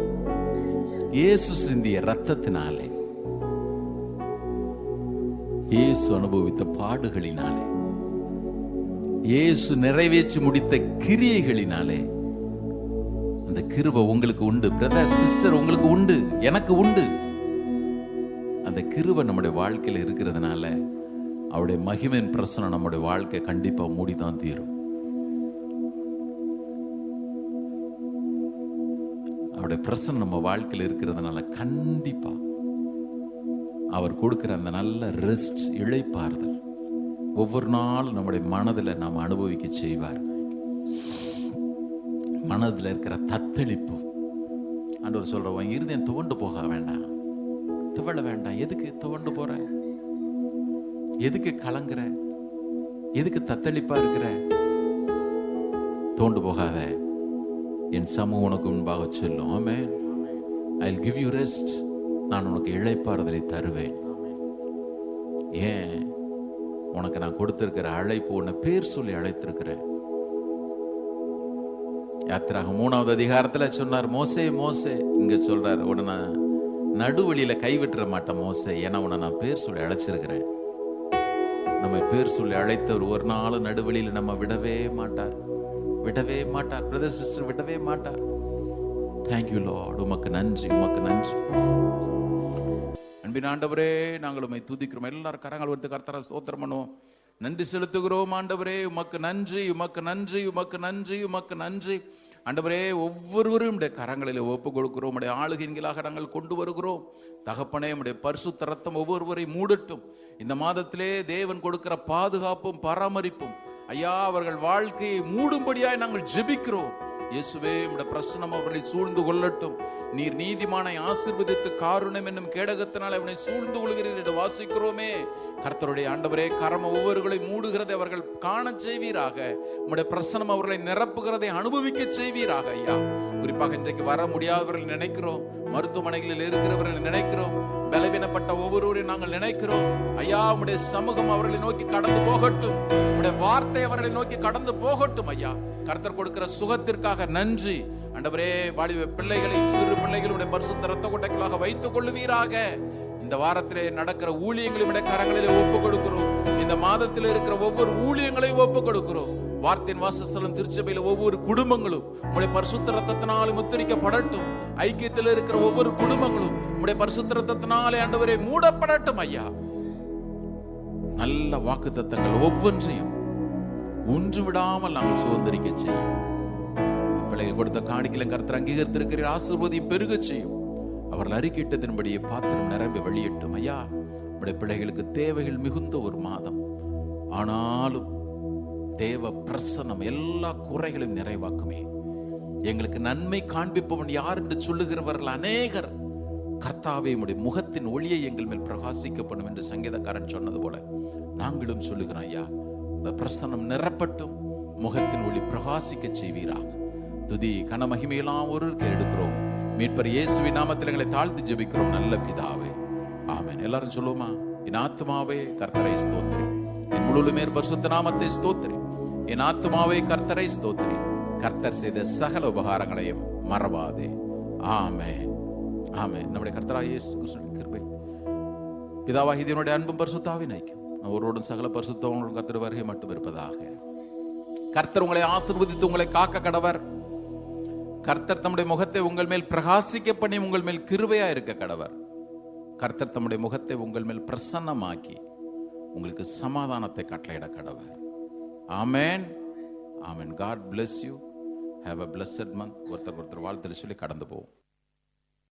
இயேசு சிந்திய ரத்தத்தினாலே, இயேசு அனுபவித்த பாடுகளினாலே, இயேசு நிறைவேற்றி முடித்த கிரியைகளினாலே அந்த கிருபை உங்களுக்கு உண்டு. பிரதர் சிஸ்டர், உங்களுக்கு உண்டு, எனக்கு உண்டு. அந்த கிருபை நம்முடைய வாழ்க்கையில் இருக்கிறதுனால அவருடைய மகிமையின் பிரசனம் நம்முடைய வாழ்க்கை கண்டிப்பா மூடிதான் தீரும். அவருடைய பிரசன்னம் நம்ம வாழ்க்கையில் இருக்கிறதுனால கண்டிப்பா அவர் கொடுக்கிற அந்த நல்ல ரெஸ்ட், இளைப்பாறுதல் ஒவ்வொரு நாளும் நம்முடைய மனதில் நாம் அனுபவிக்க செய்வார். மனதில் இருக்கிற தத்தளிப்பு, ஆண்டவர் சொல்றவன் இருதயம் துவண்டு போக வேண்டாம், துவள வேண்டாம். எதுக்கு துவண்டு போற? எதுக்கு கலங்குற? எதுக்கு தத்தளிப்பா இருக்கிற? தோண்டு போகாத, என் சமூகம் உனக்கு முன்பாக சொல்லும். ஆமென். I will give you rest. நான் உனக்கு இளைப்பாறுதலை தருவேன். ஏன்? உனக்கு நான் கொடுத்திருக்கிற அழைப்பு, உன்னை பேர் சொல்லி அழைத்திருக்கிறேன். யாத்திராகம் 3வது அதிகாரத்துல சொன்னார், மோசே மோசே. இங்க சொல்றாரு, உன்னை நான் நடுவழியில கைவிட்டுற மாட்டேன் மோசே, ஏன்னா உன்னை நான் பேர் சொல்லி அழைச்சிருக்கிறேன். நம்ம பேர் சொல்லி அழைத்தவர் ஒரு நாள் நடுவழியில நம்ம விடவே மாட்டார், விடவே மாட்டார். பிரதர் சிஸ்டர், விடவே மாட்டார். Thank you Lord. உமக்கு நன்றி, உமக்கு நன்றி. அன்பின் ஆண்டவரே, நாங்கள் உம்மை துதிக்கிறோம். எல்லாரும் கரங்கள் எடுத்து கர்த்தரை ஸ்தோத்திரம் பண்ணுவோம். நன்றி செலுத்துகிறோம் ஆண்டவரே. உமக்கு நன்றி, உமக்கு நன்றி, உமக்கு நன்றி, உமக்கு நன்றி. ஆண்டவரே, ஒவ்வொருவரும் உடைய கரங்களில் ஒப்பு கொடுக்கிறோம். உடைய ஆளுகைகளாக நாங்கள் கொண்டு வருகிறோம். தகப்பனே, உடைய பரிசுத்த ரத்தம் ஒவ்வொருவரை மூடட்டும். இந்த மாதத்திலே தேவன் கொடுக்கிற பாதுகாப்பும் பராமரிப்பும் ஐயா அவர்கள் வாழ்க்கையை மூடும்படியாய் நாங்கள் ஜெபிக்கிறோம். இயேசுவே, உம்முடைய பிரசன்னம் அவர்களை சூழ்ந்து கொள்ளட்டும். நீர் நீதிமானை ஆசீர்வதித்து காருண்யம் என்னும் கேடகத்தினால் அவனை சூழ்ந்து கொள்கிறீர் என்று வாசிக்கிறோமே. கர்த்தருடைய ஆண்டவரே, கரம் ஒவ்வொருவர்களை மூடுகிறதை அவர்கள் காண செய்வீராக. உம்முடைய பிரசன்னம் அவர்களை நிரப்புகிறதை அனுபவிக்க செய்வீராக ஐயா. குறிப்பாக இன்றைக்கு வர முடியாதவர்கள் நினைக்கிறோம், மருத்துவமனைகளில் இருக்கிறவர்கள் நினைக்கிறோம், பலவீனப்பட்ட ஒவ்வொருவரையும் நாங்கள் நினைக்கிறோம் ஐயா. உம்முடைய சமூகம் அவர்களை நோக்கி கடந்து போகட்டும். உம்முடைய வார்த்தை அவர்களை நோக்கி கடந்து போகட்டும் ஐயா. கர்த்தர் கொடுக்கிற சுகத்திற்காக நன்றி ஆண்டவரே. வாலிப பிள்ளைகளை, சிறு பிள்ளைகளுடைய பரிசுத்த இரத்த கொட்டைகளாக வைத்துக் கொள்ளுவீராக. இந்த வாரத்திலே நடக்கிற ஊழியங்களுடைய கரங்களிலே ஒப்பு கொடுக்கிறோம். இந்த மாதத்தில் இருக்கிற ஒவ்வொரு ஊழியங்களையும் ஒப்பு கொடுக்கிறோம். வார்த்தையின் வாசஸ்தலம் திருச்சபையில ஒவ்வொரு குடும்பங்களும் உம்முடைய பரிசுத்த இரத்தத்தினாலே முத்திரிக்கப்படட்டும். ஐக்கியத்தில் இருக்கிற ஒவ்வொரு குடும்பங்களும் உம்முடைய பரிசுத்த இரத்தத்தினாலே ஆண்டவரே மூடப்படட்டும் ஐயா. நல்ல வாக்குத்தத்தங்கள் ஒவ்வொன்றையும் ஒன்று விடாமல் நாங்கள் சுதந்திரிக்க செய்யும். பிள்ளைகள் கொடுத்த காணிக்கையிலும் கர்த்தர் அங்கீகரித்திருக்கிற ஆசீர்வாதம் பெருக செய்யும். அவர்கள் அறிக்கையிட்டதன்படியே பாத்திரம் நிரம்பி வெளியிட்டும் ஐயா. நம்முடைய பிள்ளைகளுக்கு தேவைகள் மிகுந்த ஒரு மாதம், ஆனாலும் தேவ பிரசன்னம் எல்லா குறைகளையும் நிறைவாக்குமே. எங்களுக்கு நன்மை காண்பிப்பவன் யார் என்று சொல்லுகிறவர்கள் அநேகர். கர்த்தாவே, உம்முடைய முகத்தின் ஒளியை எங்கள் மேல் பிரகாசிக்கப்படும் என்று சங்கீதக்காரன் சொன்னது போல நாங்களும் சொல்லுகிறோம் ஐயா. பிரசன்னம் நிரப்பட்டும், முகத்தின் ஒளி பிரகாசிக்க செய்வீராக. துதி கன மகிமையெல்லாம் ஒருவருக்கு எடுக்கிறோம். மீட்பர் இயேசுவின் நாமத்தில் எங்களை தாழ்த்தி ஜெபிக்கிறோம் நல்ல பிதாவே, ஆமென். எல்லாரும் சொல்லுவோமா? என் ஆத்துமாவே கர்த்தரை ஸ்தோத்திரி, என் முழுமே பரிசுத்த நாமத்தை ஸ்தோத்திரி. என் ஆத்துமாவே கர்த்தரை ஸ்தோத்திரி, கர்த்தர் செய்த சகல உபகாரங்களையும் மறவாதே. ஆமென், ஆமென். நம்முடைய கர்த்தராகிய இயேசு கிறிஸ்துவின் கிருபை, பிதாவாகிய தேவனுடைய அன்பும் பரிசுத்தாவின் ஐக்கியம் ஒருவரோடும் சகல பரிசுத்தவங்களும் கர்த்தர் வருகை மட்டும் இருப்பதாக. கர்த்தர் உங்களை ஆசீர்வதித்து உங்களை காக்க கடவர். கர்த்தர் தம்முடைய முகத்தை உங்கள் மேல் பிரகாசிக்க பண்ணி உங்கள் மேல் கிருபையா இருக்க கடவர். கர்த்தர் தம்முடைய முகத்தை உங்கள் மேல் பிரசன்னமாக்கி உங்களுக்கு சமாதானத்தை கட்டளையிட கடவர். ஆமென், ஆமென். God bless you. Have a blessed month. ஒருத்தர் வாழ்த்து சொல்லி கடந்து போவோம்.